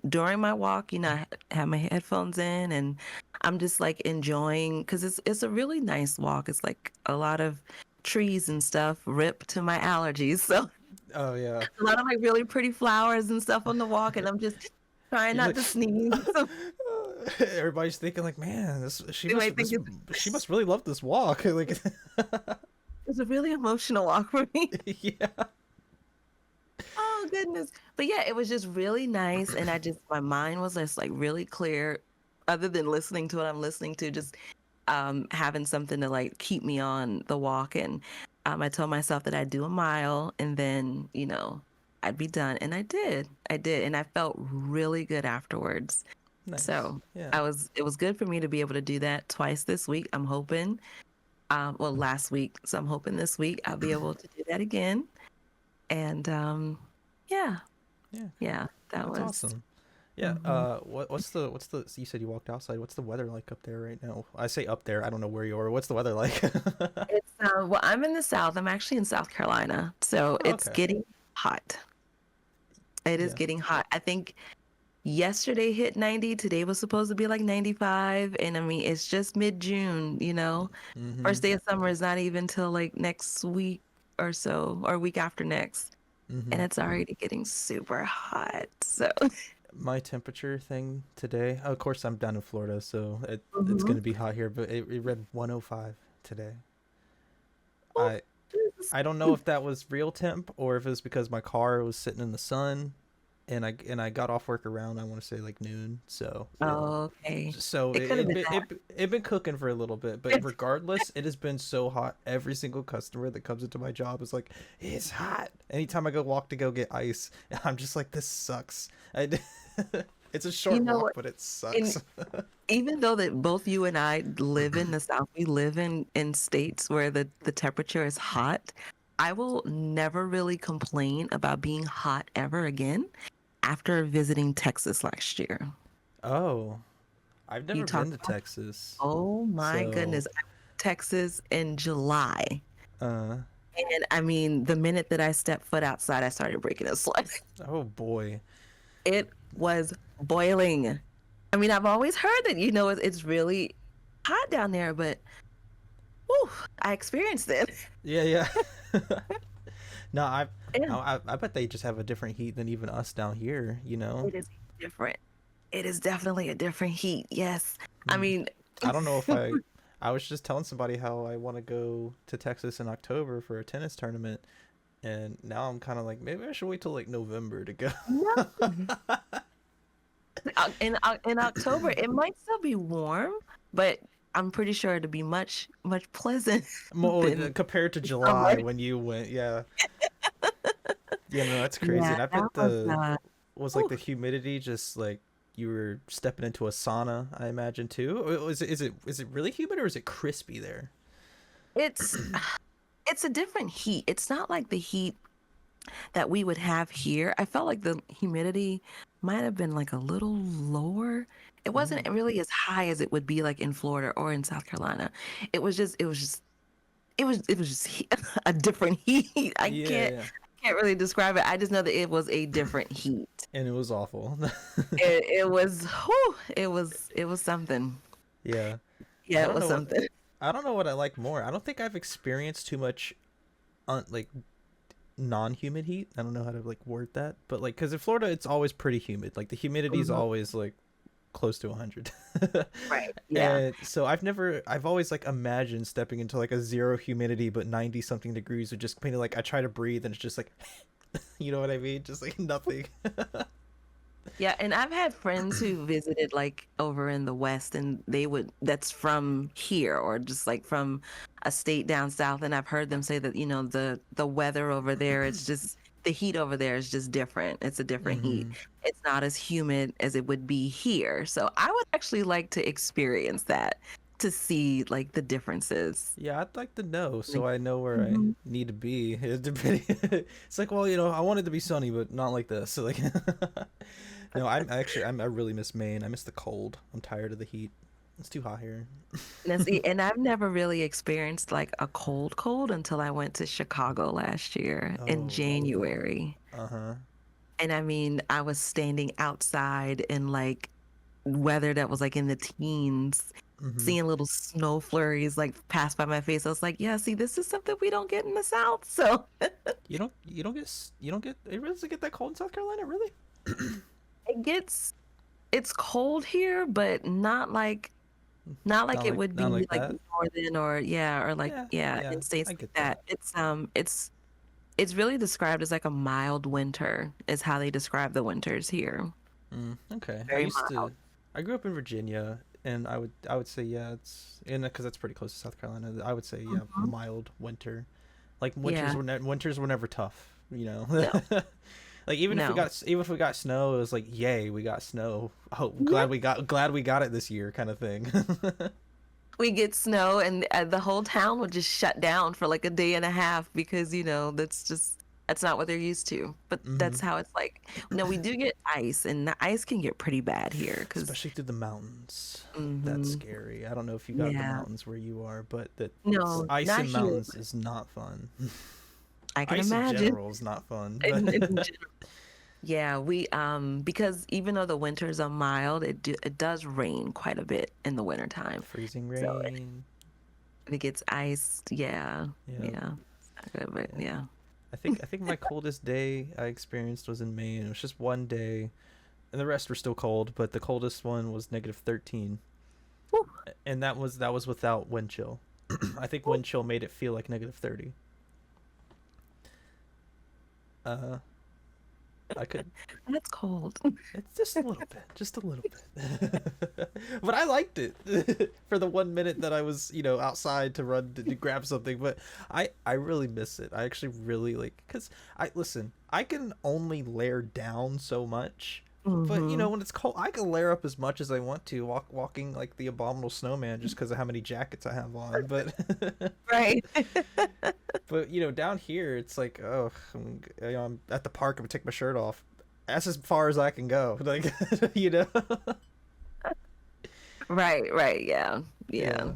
during my walk, you know, I have my headphones in and I'm just like enjoying because it's a really nice walk. It's like a lot of trees and stuff ripped to my allergies. So Oh yeah. a lot of like really pretty flowers and stuff on the walk, and I'm just trying You're not like, to sneeze. So everybody's thinking like, man, this she they must might this think she must really love this walk. Like, it's a really emotional walk for me. yeah. Oh goodness. But yeah, it was just really nice, and my mind was just like really clear, other than listening to what I'm listening to, just having something to like keep me on the walk. And I told myself that I'd do a mile and then, you know, I'd be done. And I did. And I felt really good afterwards. Nice. So Yeah. it was good for me to be able to do that twice this week. I'm hoping, well, last week. So I'm hoping this week I'll be able to do that again. And yeah, Yeah. yeah, that That's was. awesome. Yeah. Mhm. What's the? You said you walked outside. What's the weather like up there right now? I say up there. I don't know where you are. What's the weather like? It's well, I'm in the South. I'm actually in South Carolina, so Oh, it's okay. getting hot. It is Yeah. getting hot. I think yesterday hit 90. Today was supposed to be like 95, and I mean it's just mid-June. You know, Mm-hmm. first day of summer is not even till like next week or so, or week after next, Mm-hmm. and it's already getting super hot. So. My temperature thing today. Of course, I'm down in Florida, so it's Mhm. gonna be hot here. But it read 105 today. Oh, I Jesus. I don't know if that was real temp or if it was because my car was sitting in the sun, and I got off work around, I want to say like noon. Oh, okay. So It could have been it been cooking for a little bit, but that. regardless, it has been so hot. Every single customer that comes into my job is like, "It's hot." Anytime I go walk to go get ice, I'm just like, "This sucks." It's a You short know walk, what? but it And sucks. even though that both you and I live in the South, we live in states where the temperature is hot. I will never really complain about being hot ever again after visiting Texas last year. Oh, I've You never talk been to about, Texas, oh my so goodness, I went to Texas in July. uh, And I mean, the minute that I stepped foot outside, I started breaking a sweat. oh boy, It was boiling. I mean, I've always heard that, you know, it's really hot down there, but whew, I experienced it. yeah, yeah. No, Yeah, I bet they just have a different heat than even us down here. You know. it is different. It is definitely a different heat. Yes. I Hmm. mean, I don't know if I was just telling somebody how I want to go to Texas in October for a tennis tournament, and now I'm kind of like maybe I should wait till like November to go. no. In October, it might still be warm, but I'm pretty sure it'll be much pleasant More than compared to summer. July when you went, yeah, yeah, no, that's crazy. Yeah, And I that bet was the was like whew. the humidity just like you were stepping into a sauna, I imagine too. Or is it really humid or is it crispy there? It's it's a different heat. It's not like the heat. that we would have here, I felt like the humidity might have been like a little lower. It wasn't Mm. really as high as it would be like in Florida or in South Carolina. It was just a different heat. I Yeah, can't yeah. can't really describe it. I just know that it was a different heat. And it was awful. It was, whew, it was something. Yeah. Yeah, I it don't was know what something. I don't know what I like more. I don't think I've experienced too much like non-humid heat. I don't know how to like word that, but like cuz in Florida it's always pretty humid. Like the humidity is Mhm. always like close to 100. Right. Yeah. And so I've always like imagined stepping into like a zero humidity but 90 something degrees would just kind of like I try to breathe and it's just like you know what I mean? Just like nothing. Yeah, and I've had friends who visited like over in the West and that's from here or just like from a state down south, and I've heard them say that, the weather over there, it's just the heat over there is just different. It's a different heat. Mhm. It's not as humid as it would be here. So I would actually like to experience that to see like the differences. Yeah, I'd like to know Like, so I know where I mhm. need to be. It's like, well, I want it to be sunny, but not like this. So like, no, I really miss Maine. I miss the cold. I'm tired of the heat. It's too hot here. And I've never really experienced like a cold cold until I went to Chicago last year in Oh, January. uh-huh. And I mean, I was standing outside in like weather that was like in the teens, Mm-hmm. seeing little snow flurries like pass by my face. I was like, yeah, see, this is something we don't get in the South. So You don't get it really doesn't get that cold in South Carolina, really? it gets it's cold here, but not like it would Not be like like that. northern or yeah, or like Yeah, yeah, yeah, in states I like get that. that. It's really described as like a mild winter is how they describe the winters here. Okay. Very mild. I grew up in Virginia, and I would say yeah, it's and because that's pretty close to South Carolina. I would say yeah, Mhm. mild winter. Like Yeah. winters were never tough, you know. No. Like No. even if we got snow, it was like yay, we got snow. Oh, Yeah. glad we got it this year, kind of thing. We get snow and the whole town would just shut down for like a day and a half because, that's not what they're used to. But Hmm. that's how it's like. No, we do get ice and the ice can get pretty bad here because Especially through the mountains. That's hmm scary. I don't know if you got the yeah. mountains where you are, but the No, ice not in here, mountains but is not fun. I can Ice in imagine. general is not fun, but In general. Yeah, we because even though the winters are mild, it does rain quite a bit in the wintertime. freezing So rain. it gets iced. Yeah. Yeah. Yeah. It's not good, but Yeah. yeah. I think my coldest day I experienced was in Maine. It was just one day, and the rest were still cold, but the coldest one was -13, Whew, and that was without wind chill. I think whew. wind chill made it feel like -30. Uh, I could. That's cold. It's just a little bit. But I liked it for the 1 minute that I was, outside to run to grab something. But I really miss it. I actually really like because I listen. I can only layer down so much, but Hmm. when it's cold, I can layer up as much as I want to. Walking like the abominable snowman just because of how many jackets I have on. But Right. but down here it's like oh, I'm at the park. I'm gonna take my shirt off. That's as far as I can go. Like you know. Right, right. Yeah. Yeah.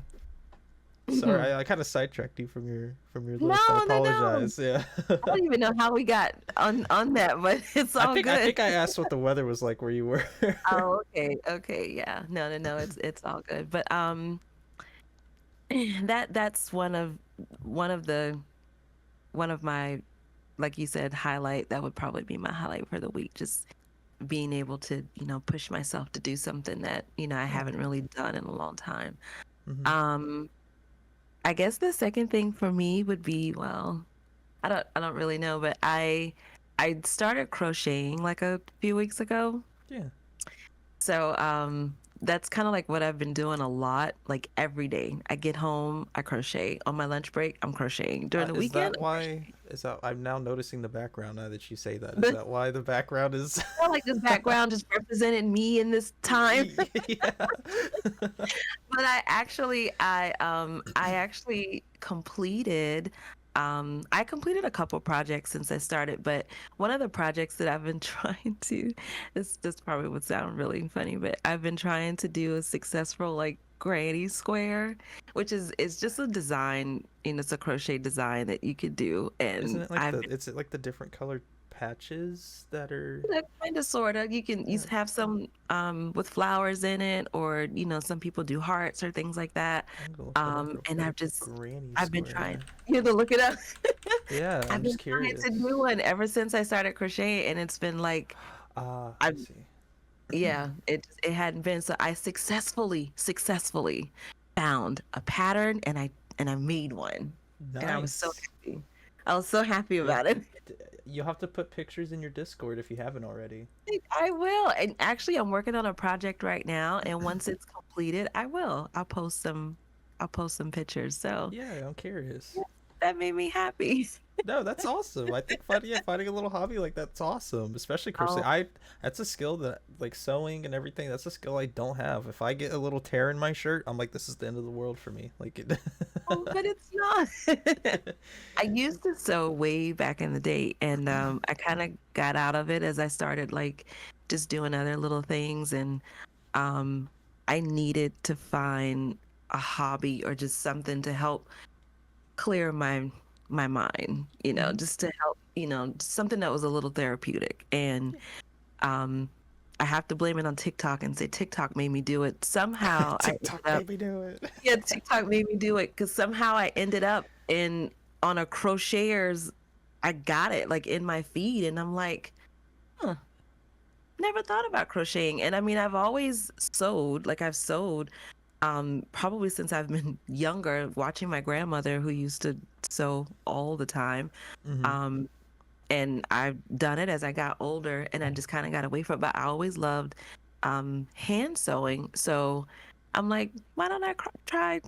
Yeah. Sorry, I kind of sidetracked you from your No, list. I no, no. apologize. Yeah. I don't even know how we got on that, but it's all I good. think I asked what the weather was like where you were. Oh, okay. Okay. Yeah. No, no, no. It's all good. But that's one of my, like you said, highlight. That would probably be my highlight for the week. Just being able to, push myself to do something that, I Yeah. haven't really done in a long time. Hmm. Um, I guess the second thing for me would be, well, I don't really know, but I started crocheting like a few weeks ago. Yeah. So that's kind of like what I've been doing a lot, like every day. I get home, I crochet. On my lunch break, I'm crocheting. During the Is weekend, that I'm why? Is that I'm now noticing the background now that you say that? Is crocheting. that why the background is? I felt like this background just represented me in this time. Yeah. But I actually completed I completed a couple projects since I started, but one of the projects that I've been trying to, this probably would sound really funny, but I've been trying to do a successful like granny square, which is just a design, it's a crochet design that you could do, Isn't and it like I've the it's like the different colored patches that are kind of sort of you can yeah, have some with flowers in it, or some people do hearts or things like that. I'm gonna look that up real And quick. Granny I've been trying square. to look it up. Yeah, I've I'm been just trying to curious. do one ever since I started crocheting, and it's been like Ah, I I see. yeah, it hadn't been, so I successfully found a pattern, and I made one, and I was so Nice. happy. I was so happy Yeah, about it. you'll have to put pictures in your Discord if you haven't already. I will. And actually, I'm working on a project right now, and once it's completed, I will. I'll post some pictures. So Yeah, I'm curious. yeah, that made me happy. No, that's awesome. I think finding a little hobby like that's awesome, especially crochet. Oh, I That's a skill that like sewing and everything. That's a skill I don't have. If I get a little tear in my shirt, I'm like, this is the end of the world for me. Like it. oh, but it's not. I used to sew way back in the day, and I kind of got out of it as I started like just doing other little things, and um, I needed to find a hobby or just something to help clear my mind, Mhm. just to help, something that was a little therapeutic. And um I have to blame it on TikTok and say TikTok made me do it. Somehow I ended TikTok up made me do it. yeah, TikTok made me do it because somehow I ended up in on a crocheters. I got it like in my feed, and I'm like, huh, never thought about crocheting. And I mean, I've always sewed, like I've sewed probably since I've been younger, watching my grandmother who used to sew all the time. Hmm. Um, and I've done it as I got older, and I just kind of got away from it. But I always loved hand sewing. So I'm like, why don't I try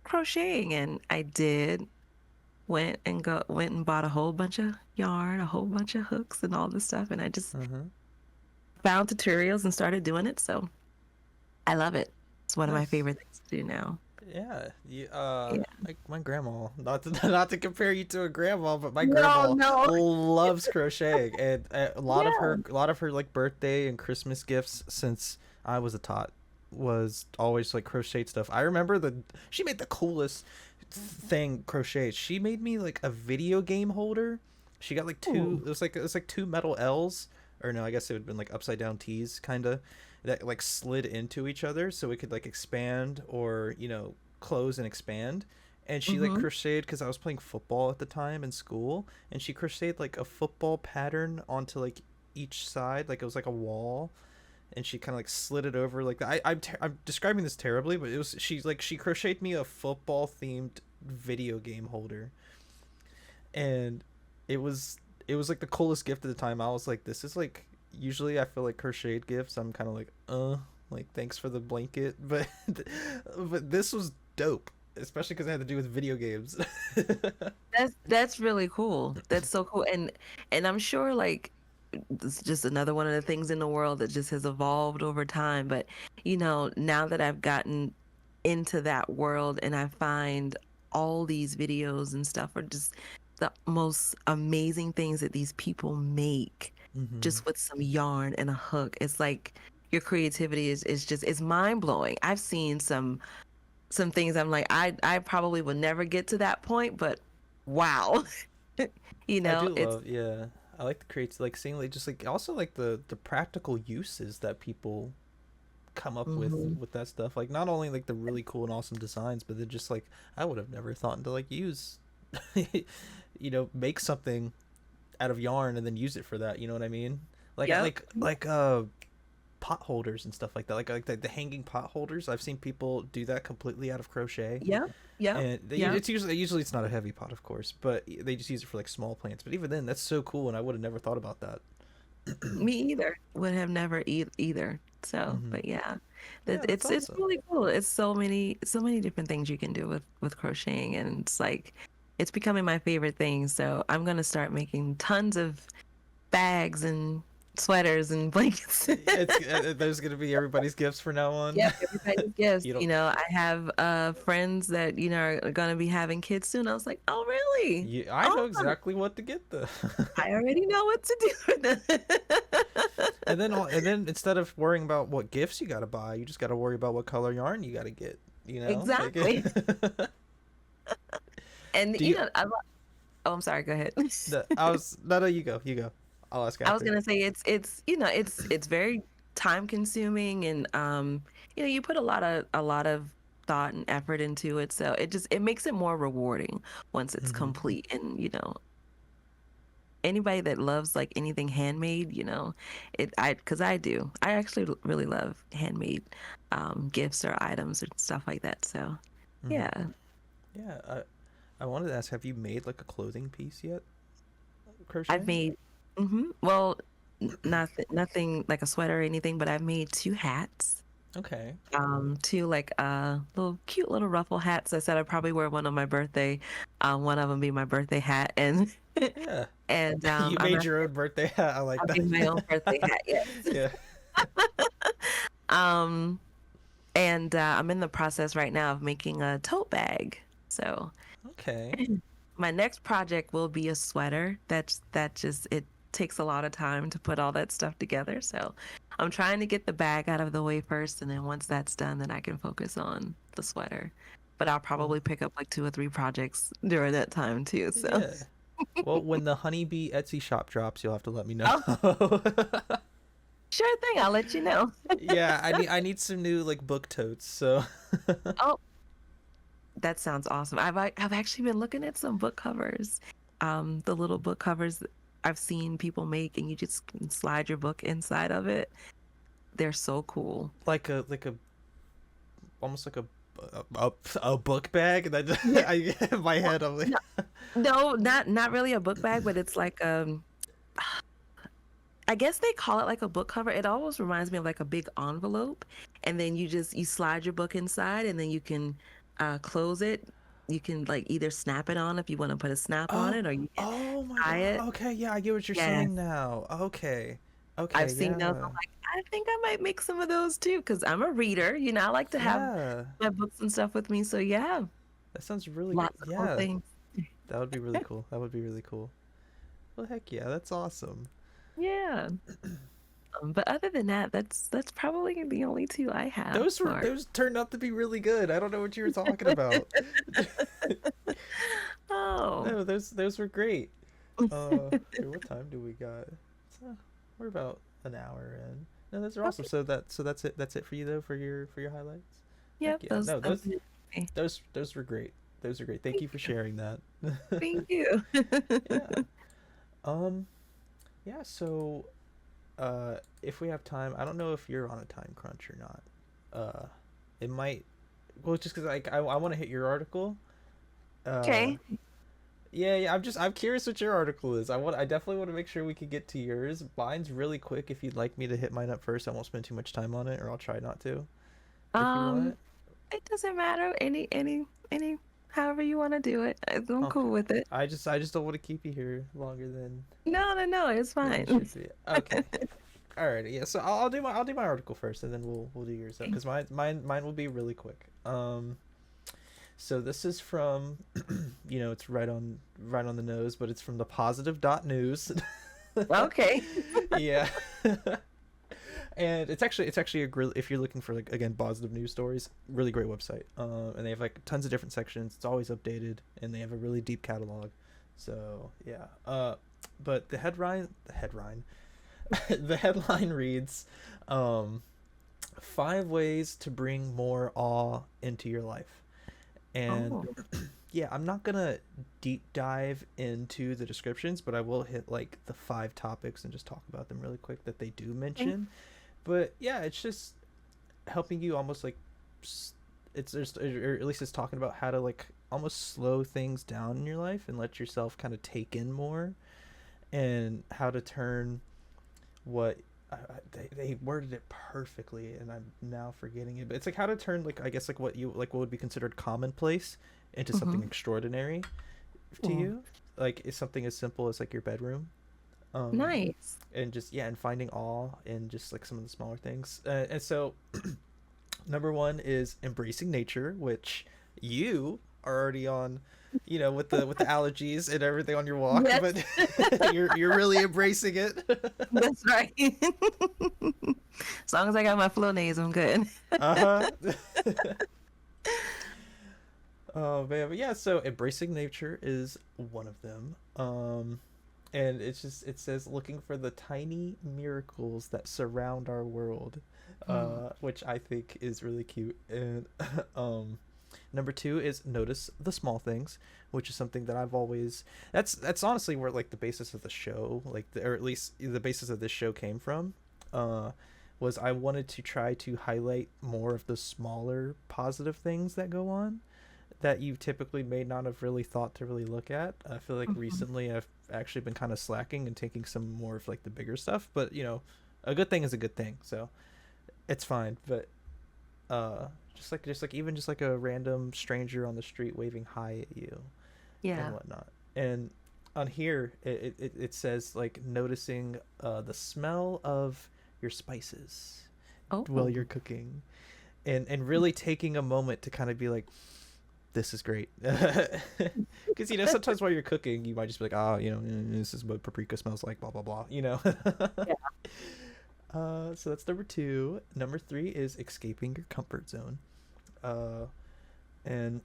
crocheting? And I did. Went and bought a whole bunch of yarn, a whole bunch of hooks, and all this stuff. And I just Uh-huh. found tutorials and started doing it. So I love it. It's one of my Nice. favorite things to do now. Yeah, Yeah. my grandma. Not to not to compare you to a grandma, but my No, grandma no. loves crocheting, and Yeah. a lot of her like birthday and Christmas gifts since I was a tot was always like crocheted stuff. I remember she made the coolest thing crocheted. She made me like a video game holder. She got like two. Ooh. It was like two metal L's, or no, I guess it would have been like upside down T's, kind of, that like slid into each other so it could like expand or close and expand. And she like Mm-hmm. crocheted because I was playing football at the time in school, and she crocheted like a football pattern onto like each side, like it was like a wall, and she kind of like slid it over like that. I'm describing this terribly, but it was she crocheted me a football themed video game holder, and it was it was like the coolest gift at the time. I was like, this is like, usually I feel like crocheted gifts, I'm kind of like thanks for the blanket, but but this was dope, especially because it had to do with video games. That's really cool. That's so cool. And I'm sure like it's just another one of the things in the world that just has evolved over time. But now that I've gotten into that world, and I find all these videos and stuff are just the most amazing things that these people make Hmm. just with some yarn and a hook. It's like your creativity is just it's mind blowing. I've seen some things I'm like, I probably will never get to that point, but wow. I do It's love, yeah. I like the creates, like seeing like just like also like the practical uses that people come up mhm. with that stuff. Like not only like the really cool and awesome designs, but then just like I would have never thought to like use, make something out of yarn and then use it for that. You know what I mean? Like Yep. pot holders and stuff like that. Like the hanging pot holders. I've seen people do that completely out of crochet. Yep. Yep. And Yep. it's usually it's not a heavy pot, of course, but they just use it for like small plants. But even then, that's so cool, and I would have never thought about that. Me either. Would have never either. So, Hmm. but yeah, Yeah, that's it's awesome. really cool. It's so many different things you can do with crocheting, and it's like it's becoming my favorite thing. So I'm gonna start making tons of bags and sweaters and blankets. It's there's gonna be everybody's gifts for now on. Yep, everybody's gifts. You don't. You know, I have friends that, you know, are gonna be having kids soon. I was like, oh really? I know Oh, exactly what to get them. I already know what to do with them. And then instead of worrying about what gifts you gotta buy, you just gotta worry about what color yarn you gotta get. You know, like, Exactly. And do you you? know, oh, I'm sorry. Go ahead. I was no, you go, you go. I'll ask I was after. gonna say it's you know it's very time consuming and you know you put a lot of thought and effort into it, so it makes it more rewarding once it's Hmm. complete. And you know, anybody that loves like anything handmade, you know, because I do, I actually really love handmade gifts or items or stuff like that. So Hmm. yeah, Yeah, I wanted to ask, have you made like a clothing piece yet? I've Crocheting? made well, nothing like a sweater or anything, but I've made two hats. Okay. Two like little cute little ruffle hats. I said I'd probably wear one on my birthday. One of them be my birthday hat, and Yeah. and You I'm made at, your own birthday hat. I like I made my own birthday that. hat. Yes. Yeah. Um, and I'm in the process right now of making a tote bag. So Okay. my next project will be a sweater. That just it takes a lot of time to put all that stuff together. So I'm trying to get the bag out of the way first, and then once that's done, then I can focus on the sweater. But I'll Well, probably pick up like two or three projects during that time too. So yeah. Well, when the HoneyBee Etsy shop drops, you'll have to let me know. oh, sure thing, I'll let you know. Yeah, I need some new like book totes. So Oh, that sounds awesome. I've actually been looking at some book covers. The little book covers I've seen people make, and you just can slide your book inside of it. They're so cool. like a almost like a book bag. And then Yeah. I in my head I'm like, No, no, not really a book bag, but it's like I guess they call it like a book cover. It almost reminds me of like a big envelope, and then you slide your book inside, and then you can close it. You can like either snap it on if you want to put a snap on oh, it, or you can oh my tie god. it. Okay, yeah, I get what you're Yes, saying now. Okay, I've okay, seen those. I'm yeah, like, I think I might make some of those too, because I'm a reader. You know, I like to have yeah. my books and stuff with me. So yeah, That sounds really great. lots of cool Yeah, things. that would be really cool. That would be really cool. Well, heck yeah, that's awesome. Yeah. But other than that, that's probably the only two I have for. Those turned out to be really good. I don't know what you were talking about. Oh. No, those were great. Here, what time do we got? So, we're about an hour in. No, those are awesome. Okay. So that's it. That's it for you though for your highlights. Heck Yep, yeah. those No, those are okay. those were great. Those are great. Thank Thank you for you. sharing that. Thank you. Yeah. Um. Yeah. So, if we have time, I don't know if you're on a time crunch or not. Uh, it might. Well, just because I want to hit your article. Uh, Okay. yeah, yeah. I'm curious what your article is. I definitely want to make sure we can get to yours. Mine's really quick. If you'd like me to hit mine up first, I won't spend too much time on it, or I'll try not to. If you Um, want. it doesn't matter. Any, however you want to do it. I'm Okay. cool with it. I just don't want to keep you here longer No, no, no, it's than you fine. should be. Okay. Alright. Yeah. So I'll do my article first, and then we'll do yours up because mine will be really quick. So this is from, it's right on the nose, but it's from the positive dot news. Okay. Yeah. And it's actually a grill if you're looking for like again positive news stories, really great website. And they have like tons of different sections. It's always updated, and they have a really deep catalog. So yeah. But the headline reads, um, 5 ways to bring more awe into your life. And Oh. yeah, I'm not gonna deep dive into the descriptions, but I will hit like the 5 topics and just talk about them really quick that they do Okay. mention. But yeah, it's just helping you almost like it's just or at least it's talking about how to like almost slow things down in your life and let yourself kind of take in more, and how to turn what they worded it perfectly, and I'm now forgetting it, but it's like how to turn like I guess like what would be considered commonplace into something Mm-hmm. extraordinary to Cool. you, like it's something as simple as like your bedroom. um Nice. and just yeah, and finding awe in just like some of the smaller things. And so number one is embracing nature, which you are already on, with the allergies and everything on your walk, Yes, but you're really embracing it. that's right. As long as I got my Flonase, I'm good. Uh-huh. Oh man, but yeah, so embracing nature is one of them. And it says looking for the tiny miracles that surround our world, Mm. which I think is really cute. And um, number two is notice the small things, which is something that I've always. That's honestly where like the basis of the show, or at least the basis of this show came from. Uh, was I wanted to try to highlight more of the smaller positive things that go on that you typically may not have really thought to really look at. I feel like Mhm. recently I've actually been kind of slacking and taking some more of like the bigger stuff, but a good thing is a good thing, so it's fine. But uh, just like a random stranger on the street waving hi at you and Yeah. whatnot. And on here, it says like noticing the smell of your spices while Oh. you're cooking, and really taking a moment to kind of be like, this is great. Because sometimes while you're cooking you might just be like, this is what paprika smells like, blah blah blah. Yeah. So that's number two. Number three is escaping your comfort zone. uh and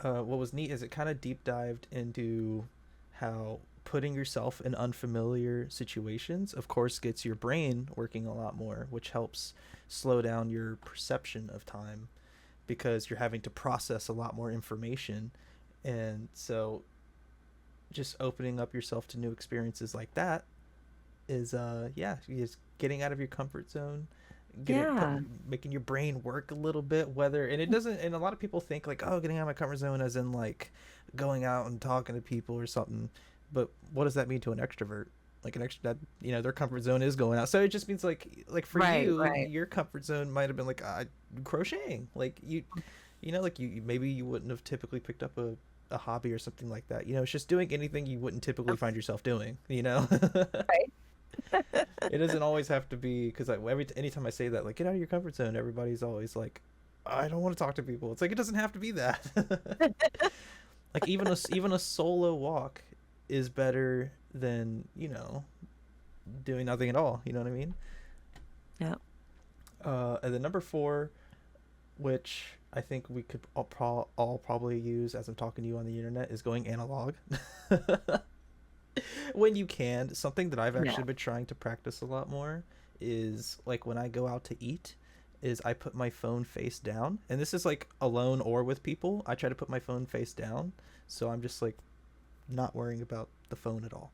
what was neat is it kind of deep dived into how putting yourself in unfamiliar situations of course gets your brain working a lot more, which helps slow down your perception of time because you're having to process a lot more information. And so just opening up yourself to new experiences like that is yeah, just getting out of your comfort zone, Yeah. making your brain work a little bit, whether and it doesn't and a lot of people think like, oh, getting out of my comfort zone as in like going out and talking to people or something. But what does that mean to an extrovert? Like an extra that their comfort zone is going out, so it just means like for Right, you right. your comfort zone might have been like crocheting, like like maybe you wouldn't have typically picked up a hobby or something like that. It's just doing anything you wouldn't typically find yourself doing. Right. It doesn't always have to be because anytime I say that, like, get out of your comfort zone, everybody's always like, I don't want to talk to people. It's like it doesn't have to be that. Like even a solo walk is better than doing nothing at all. You know what I mean? Yeah. And then number four, which I think we could all probably use as I'm talking to you on the internet, is going analog. When you can. Something that I've Yeah. actually been trying to practice a lot more is like when I go out to eat, is I put my phone face down. And this is like alone or with people. I try to put my phone face down, so I'm just like not worrying about the phone at all.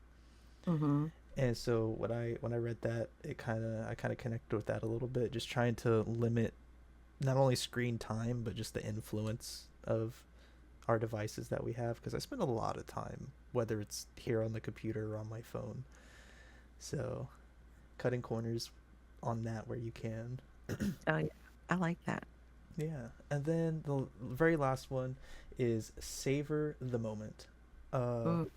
Mm-hmm. And so when I read that, I kind of connected with that a little bit, just trying to limit not only screen time but just the influence of our devices that we have, because I spend a lot of time whether it's here on the computer or on my phone. So cutting corners on that where you can. Oh, yeah. I like that. Yeah. And then the very last one is savor the moment. Uh Mm.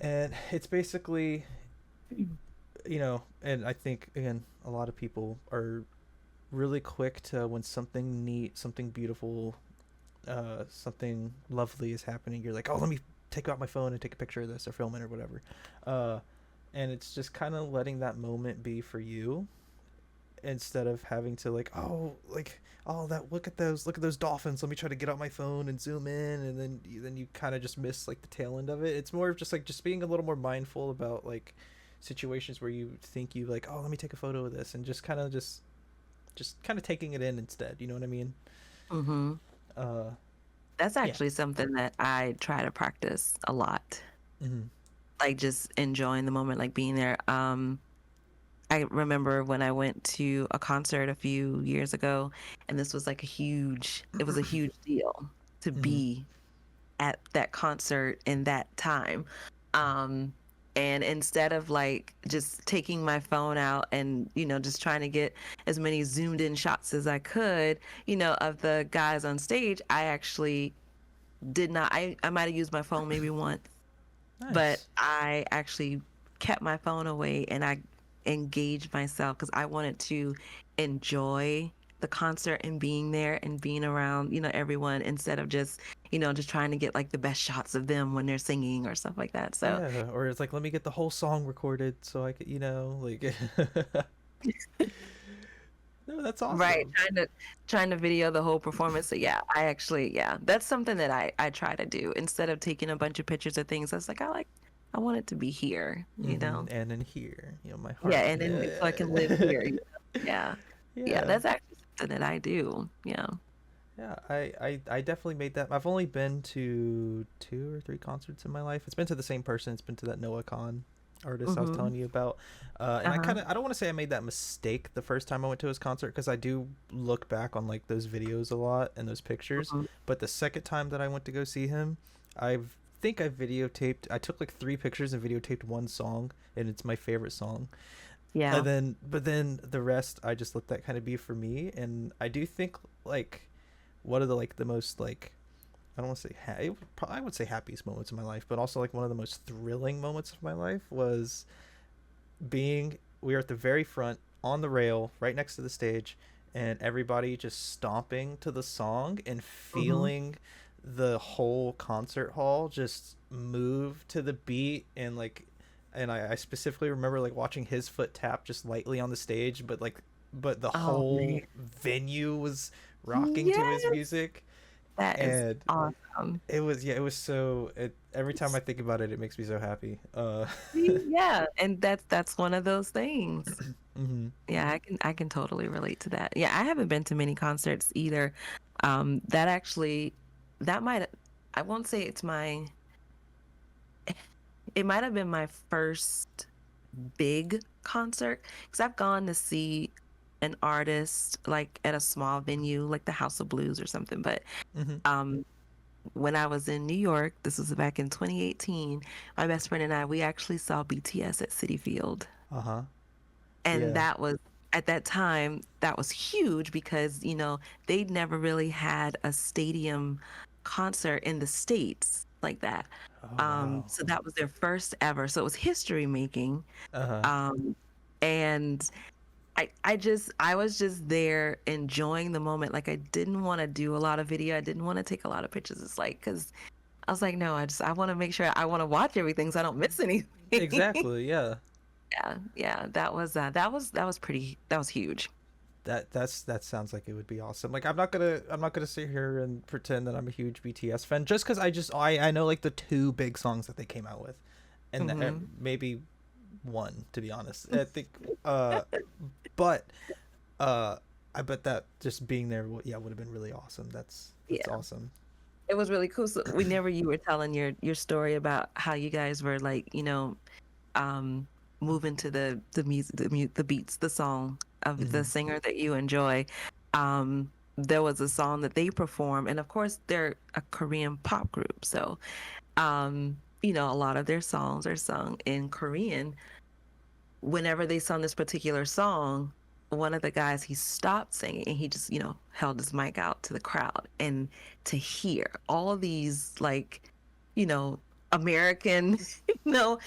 and it's basically, and I think again a lot of people are really quick to when something neat, something beautiful, something lovely is happening, you're like, oh, let me take out my phone and take a picture of this or film it or whatever. Uh, and it's just kind of letting that moment be for you instead of having to like, oh, like, oh, that look at those dolphins. Let me try to get out my phone and zoom in, and then you kind of just miss like the tail end of it. It's more of just like just being a little more mindful about like situations where you think you like, oh, let me take a photo of this, and just kind of taking it in instead. You know what I mean? Mm-hmm. Uh, That's yeah. actually something that I try to practice a lot. Mm-hmm. Like just enjoying the moment, like being there. I remember when I went to a concert a few years ago, and this was like it was a huge deal to Mm-hmm. be at that concert in that time. Um, and instead of like just taking my phone out and, just trying to get as many zoomed in shots as I could, of the guys on stage, I actually did not, I might have used my phone maybe once, but Nice. I actually kept my phone away and I engaged myself because I wanted to enjoy the concert and being there and being around, everyone instead of just, just trying to get like the best shots of them when they're singing or stuff like that. So, Yeah, or it's like let me get the whole song recorded so I could, like no, that's right, awesome. trying to video the whole performance. So yeah, I actually, yeah, that's something that I try to do instead of taking a bunch of pictures of things. I was like, I want it to be here. And in here, my Yeah, heart. and then so I can live here. Yeah. Yeah, Yeah. that's actually something that I do. Yeah. Yeah, I definitely made that. I've only been to two or three concerts in my life. It's been to the same person. It's been to that Noah Khan artist I was Mm-hmm. telling you about. And Uh-huh. I don't want to say I made that mistake the first time I went to his concert because I do look back on like those videos a lot and those pictures. Hmm. But the second time that I went to go see him, I think I videotaped. I took like three pictures and videotaped one song, and it's my favorite song. Yeah. But then the rest, I just let that kind of be for me. And I do think like one of the like the most like I don't want to say I would say happiest moments of my life, but also like one of the most thrilling moments of my life was being we were at the very front on the rail right next to the stage and everybody just stomping to the song and Hmm. feeling the whole concert hall just move to the beat and like and I specifically remember like watching his foot tap just lightly on the stage but the Oh whole man. venue was rocking to his Yes. music That is and awesome. it was so every time I think about it it makes me so happy See? Yeah, and that's one of those things. hmm Yeah, I can totally relate to that. Yeah, I haven't been to many concerts either. That actually that might I won't say it might have been my first big concert because I've gone to see an artist like at a small venue like the House of Blues or something. But hmm um, when I was in New York, this was back in 2018, my best friend and we actually saw BTS at Citi Field. uh-huh And yeah that was at that time, that was huge because, they'd never really had a stadium concert in the States like that. oh wow So that was their first ever. So it was history making. uh-huh Um, and I was just there enjoying the moment. Like I didn't want to do a lot of video. I didn't want to take a lot of pictures. It's like, cause I was like, no, I want to make sure I want to watch everything so I don't miss anything. exactly yeah Yeah, yeah, that was huge. that sounds like it would be awesome like I'm not gonna sit here and pretend that I'm a huge BTS fan just because I know like the two big songs that they came out with and Hmm. maybe one to be honest I think uh but I bet that just being there yeah would have been really awesome that's Yeah, awesome it was really cool. So whenever you were telling your story about how you guys were like, um, moving to the music, the beats, the song of the hmm singer that you enjoy. There was a song that they perform, and of course they're a Korean pop group, so a lot of their songs are sung in Korean. Whenever they sung this particular song, one of the guys he stopped singing and he just held his mic out to the crowd and to hear all of these like you know American you know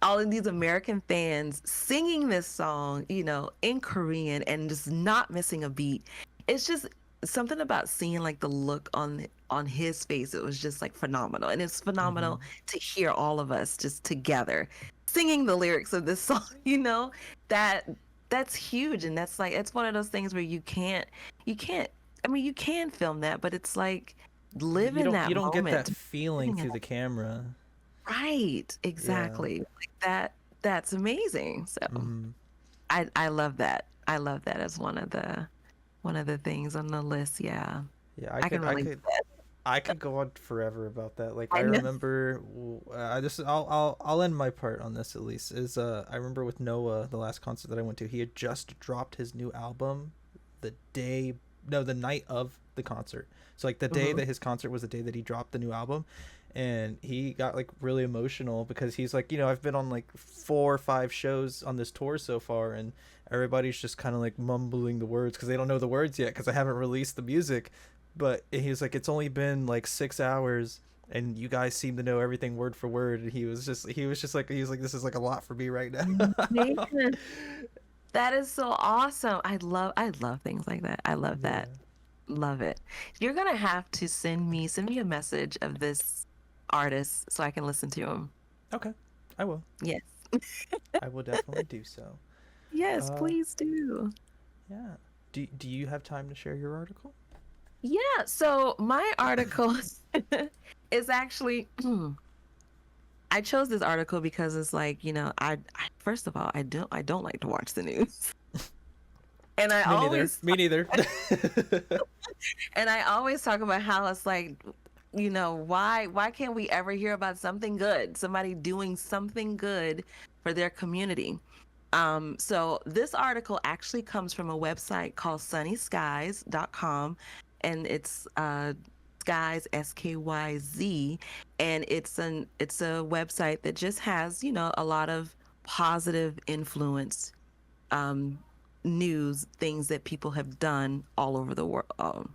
all of these American fans singing this song in Korean and just not missing a beat. It's just something about seeing like the look on his face. It was just like phenomenal, and it's phenomenal hmm to hear all of us just together singing the lyrics of this song. That that's huge, and that's like it's one of those things where you can't. I mean, you can film that, but it's like live in you that don't get that moment, feeling living in through it. the camera Right, yeah exactly. Like that's amazing. So hmm I love that. I love that as one of the things on the list. Yeah, yeah I can relate to that. I could go on forever about that. Like I I know. remember, this I'll end my part on this at least. Is I remember with Noah, the last concert that I went to, he had just dropped his new album, the day no the night of the concert. So like the day Hmm. that his concert was the day that he dropped the new album, and he got like really emotional because he's like I've been on like 4 or 5 shows on this tour so far, and everybody's just kind of like mumbling the words because they don't know the words yet because I haven't released the music but he was like it's only been like 6 hours and you guys seem to know everything word for word, and he was like, this is like a lot for me right now. Man, that is so awesome. I love things like that. I love that. Yeah. Love it. You're gonna have to send me a message of this artist so I can listen to him. Okay, I will. Yes. I will definitely do so. Yes, Uh, please do. yeah. Do you have time to share your article? Yeah, so my article is actually I chose this article because it's like, I first of all, I don't like to watch the news. And I Me neither. always Me neither. and I always talk about how it's like, why can't we ever hear about something good, somebody doing something good for their community? So this article actually comes from a website called sunnyskies.com, and it's skies, SKYZ, and it's a website that just has, a lot of positive influence, um, news, things that people have done all over the world. Well,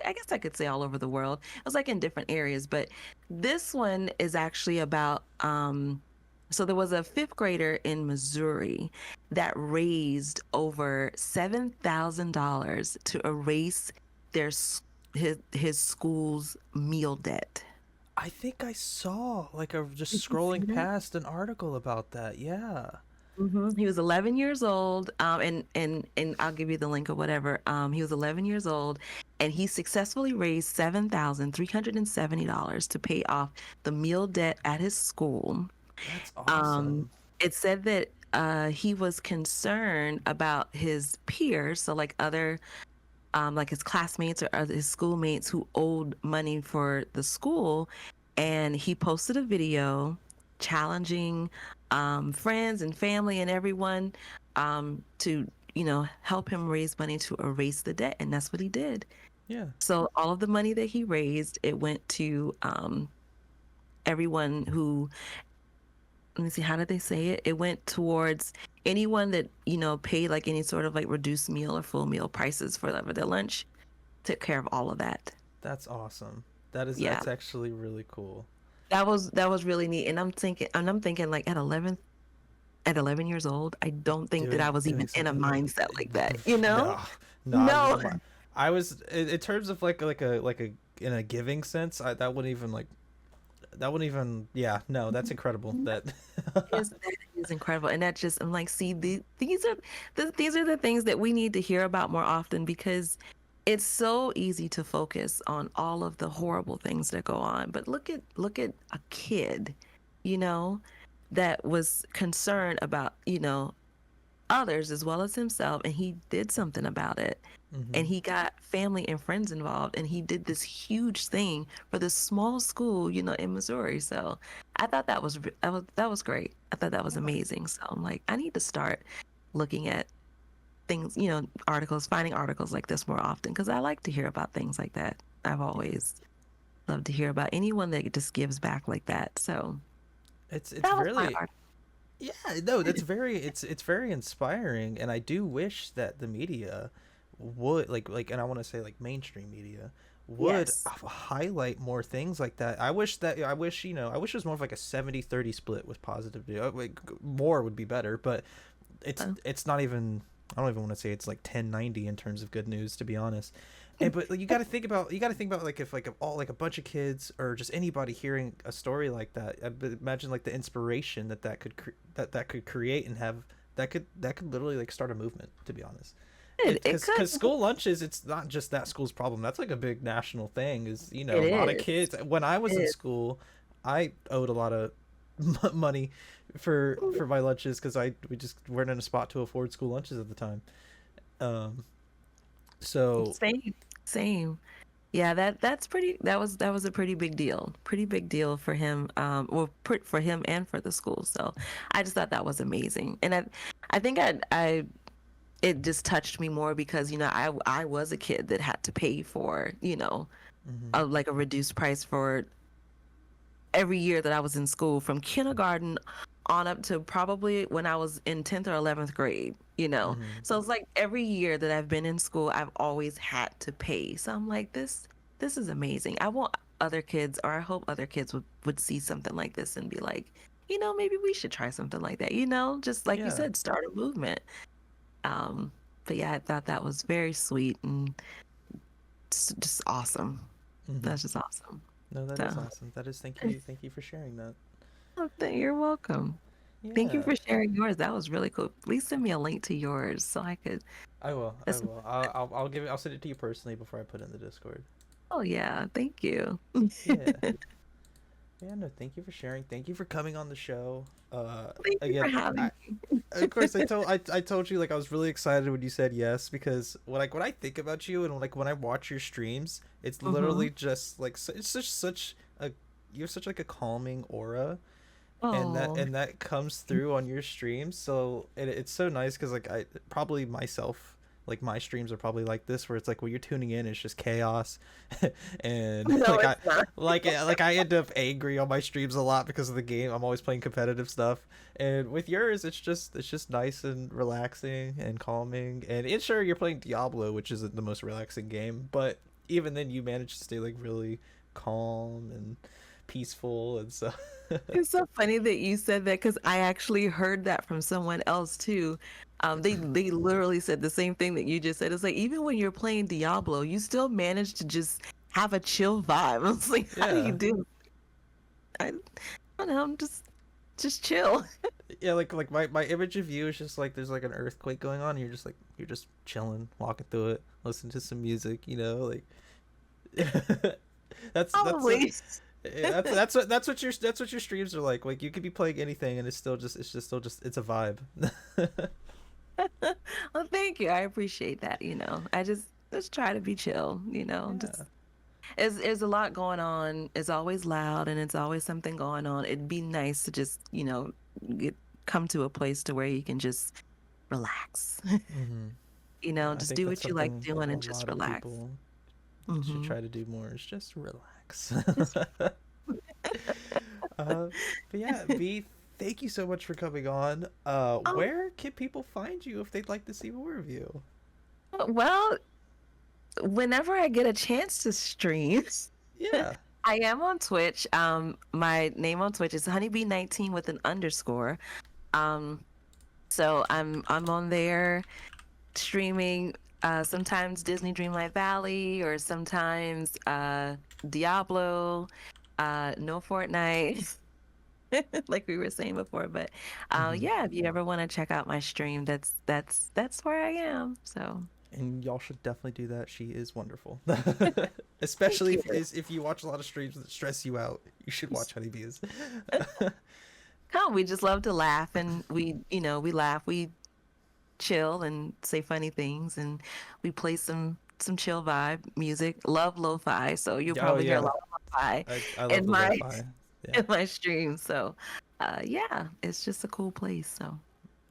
I guess I could say all over the world. It was like in different areas, but this one is actually about. So there was a fifth grader in Missouri that raised over $7,000 to erase their his school's meal debt. I think I saw like a Did just you see scrolling that? past an article about that. Yeah. He was 11 years old, and I'll give you the link or whatever. He was 11 years old, and he successfully raised $7,370 to pay off the meal debt at his school. That's Um, awesome. it said that he was concerned about his peers, so like his classmates or other, his schoolmates who owed money for the school. And he posted a video challenging friends and family and everyone to, help him raise money to erase the debt. And that's what he did. Yeah. So all of the money that he raised, it went to everyone who, let me see, how did they say it? It went towards anyone that, paid like any sort of like reduced meal or full meal prices for their lunch, took care of all of that. That's awesome. Yeah, That's actually really cool. that was really neat. And I'm thinking like at 11 years old, I don't think that I was Doing even in a something like mindset like that, you know? no, no. No. I was in terms of like a in a giving sense. That wouldn't even like that wouldn't even yeah. No, that's incredible. That That is incredible. And that just, I'm like, see, these are the things that we need to hear about more often, because it's so easy to focus on all of the horrible things that go on. But look at a kid, you know, that was concerned about, others as well as himself, and he did something about it. And hmm he got family and friends involved, and he did this huge thing for this small school, in Missouri. So I thought that was great. I thought that was yeah. amazing. So I'm like, I need to start looking at things, articles, finding articles like this more often, because I like to hear about things like that. I've Yeah. always loved to hear about anyone that just gives back like that. So It's that was my really article. yeah. No, that's very it's very inspiring, and I do wish that the media would and I want to say like mainstream media would Yes. highlight more things like that. I wish I wish it was more of like a 70-30 split with positive news. Like more would be better, but Uh, it's not even. I don't even want to say it's like 1090 in terms of good news, to be honest. And but like, you got to think about like if all like a bunch of kids or just anybody hearing a story like that. Imagine like the inspiration that could create and have that could literally like start a movement. To be honest, it could. because school lunches, it's not just that school's problem. That's like a big national thing. Is It a lot of is. kids. When I was in It school, I owed a lot of money is. for my lunches because we just weren't in a spot to afford school lunches at the time. Um, so Same, same. Yeah, that was a pretty big deal. Pretty big deal for him. Well, for him and for the school. So I just thought that was amazing. And I think it just touched me more because, I was a kid that had to pay for, mhm. like a reduced price for every year that I was in school, from kindergarten on up to probably when I was in 10th or 11th grade. Mhm. So it's like every year that I've been in school, I've always had to pay. So I'm like, this is amazing. other kids, or I hope other kids would see something like this and be like, maybe we should try something like that, just like you Yeah. said, start a movement. Um, but yeah, I thought that was very sweet and just awesome. Mm-hmm. That's just awesome. No, that is So, awesome. That is, thank you for sharing that. oh, you're welcome. Thank you Yeah. for sharing yours. That was really cool. Please send me a link to yours so I could. I will. I That's, will. I'll give it. I'll send it to you personally before I put it in the Discord. oh yeah, thank you. Yeah. Yeah. No. Thank you for sharing. Thank you for coming on the show. Thank you for Again, having me. of course I told you like I was really excited when you said yes because when I think about you and like when I watch your streams, it's Hmm. literally just like it's just such a you have such like a calming aura, Oh, and that comes through on your streams. So it's so nice because like I probably myself like my streams are probably like this where it's like when you're tuning in it's just chaos and no, like I it's not. like I end up angry on my streams a lot because of the game. I'm always playing competitive stuff, and with yours it's just nice and relaxing and calming. And it's sure you're playing Diablo, which isn't the most relaxing game, but even then you manage to stay like really calm and peaceful and so. It's so funny that you said that because I actually heard that from someone else too. They literally said the same thing that you just said. It's like even when you're playing Diablo, you still manage to just have a chill vibe. I was like, how do you Yeah. do? I don't know. I'm just chill. Yeah, like my image of you is just like there's like an earthquake going on and you're just chilling, walking through it, listening to some music, like that's Probably. yeah, that's what your streams are like. Like you could be playing anything and it's just still just it's a vibe. Well, thank you. I appreciate that. I just try to be chill. Just Yeah. there's a lot going on. It's always loud and it's always something going on. It'd be nice to just get come to a place to where you can just relax. Hmm. I Just think do that's what you like something doing a and just lot of relax. people should Hmm. try to do more is just relax. Just uh, but yeah, B, thank you so much for coming on. oh, Where can people find you if they'd like to see more of you? well, whenever I get a chance to stream, Yeah. I am on Twitch. My name on Twitch is HoneyBee19 with an underscore. Um, so I'm on there streaming sometimes Disney Dreamlight Valley or sometimes Diablo, no Fortnite, like we were saying before. But Hmm. yeah, if you ever want to check out my stream, that's where I am. So And y'all should definitely do that. She is wonderful. thank Especially you. if you watch a lot of streams that stress you out, you should watch Honeybees. Come, we just love to laugh and we laugh, we chill and say funny things and we play some chill vibe music. Love lo-fi, so you'll Oh probably hear a yeah, lot of lo-fi I love in the my lo-fi. Yeah. in my stream. So yeah, it's just a cool place. So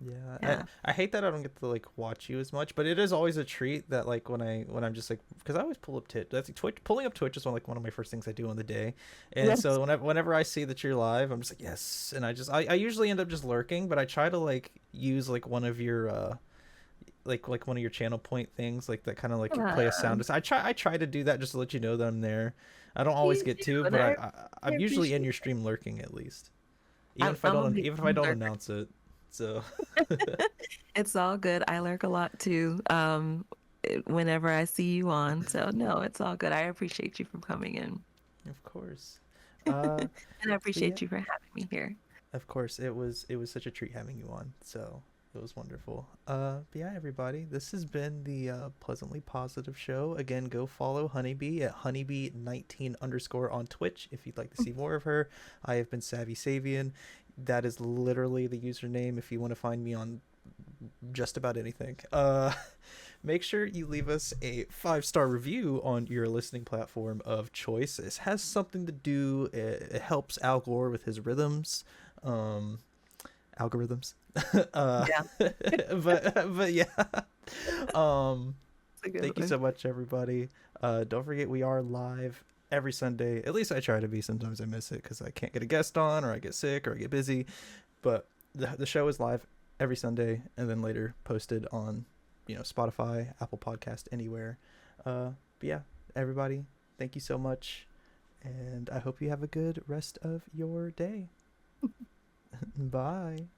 Yeah, yeah. I hate that I don't get to like watch you as much, but it is always a treat that like when I'm just like because I always pull up Twitch. That's Twitch. Pulling up Twitch is one of my first things I do on the day, and Yes. so whenever I see that you're live, I'm just like yes, and I usually end up just lurking, but I try to like use like one of your like one of your channel point things like that kind of like play a sound. I try to do that just to let you know that I'm there. I don't always Please get do, to, and but I I'm usually in appreciate your it. stream lurking at least, I'm a big even if I don't lurker. announce it. So. It's all good. I lurk a lot too. Whenever I see you on. So no, it's all good. I appreciate you for coming in. Of course. Uh, And I but yeah, appreciate you for having me here. of course. It was such a treat having you on. So it was wonderful. But yeah, everybody, this has been the pleasantly positive show. Again, go follow Honeybee at honeybee19 underscore on Twitch if you'd like to see more of her. I have been Savvy Savian. That is literally the username if you want to find me on just about anything. Make sure you leave us a 5-star review on your listening platform of choice. This has something to do. It helps Al Gore with his rhythms, um, algorithms. uh, Yeah, but yeah. Um, it's a good Thank you one. so much, everybody. Don't forget we are live every Sunday. At least I try to be. Sometimes I miss it because I can't get a guest on, or I get sick, or I get busy. But the show is live every Sunday, and then later posted on, Spotify, Apple Podcast, anywhere. But yeah, everybody, thank you so much, And I hope you have a good rest of your day. Bye.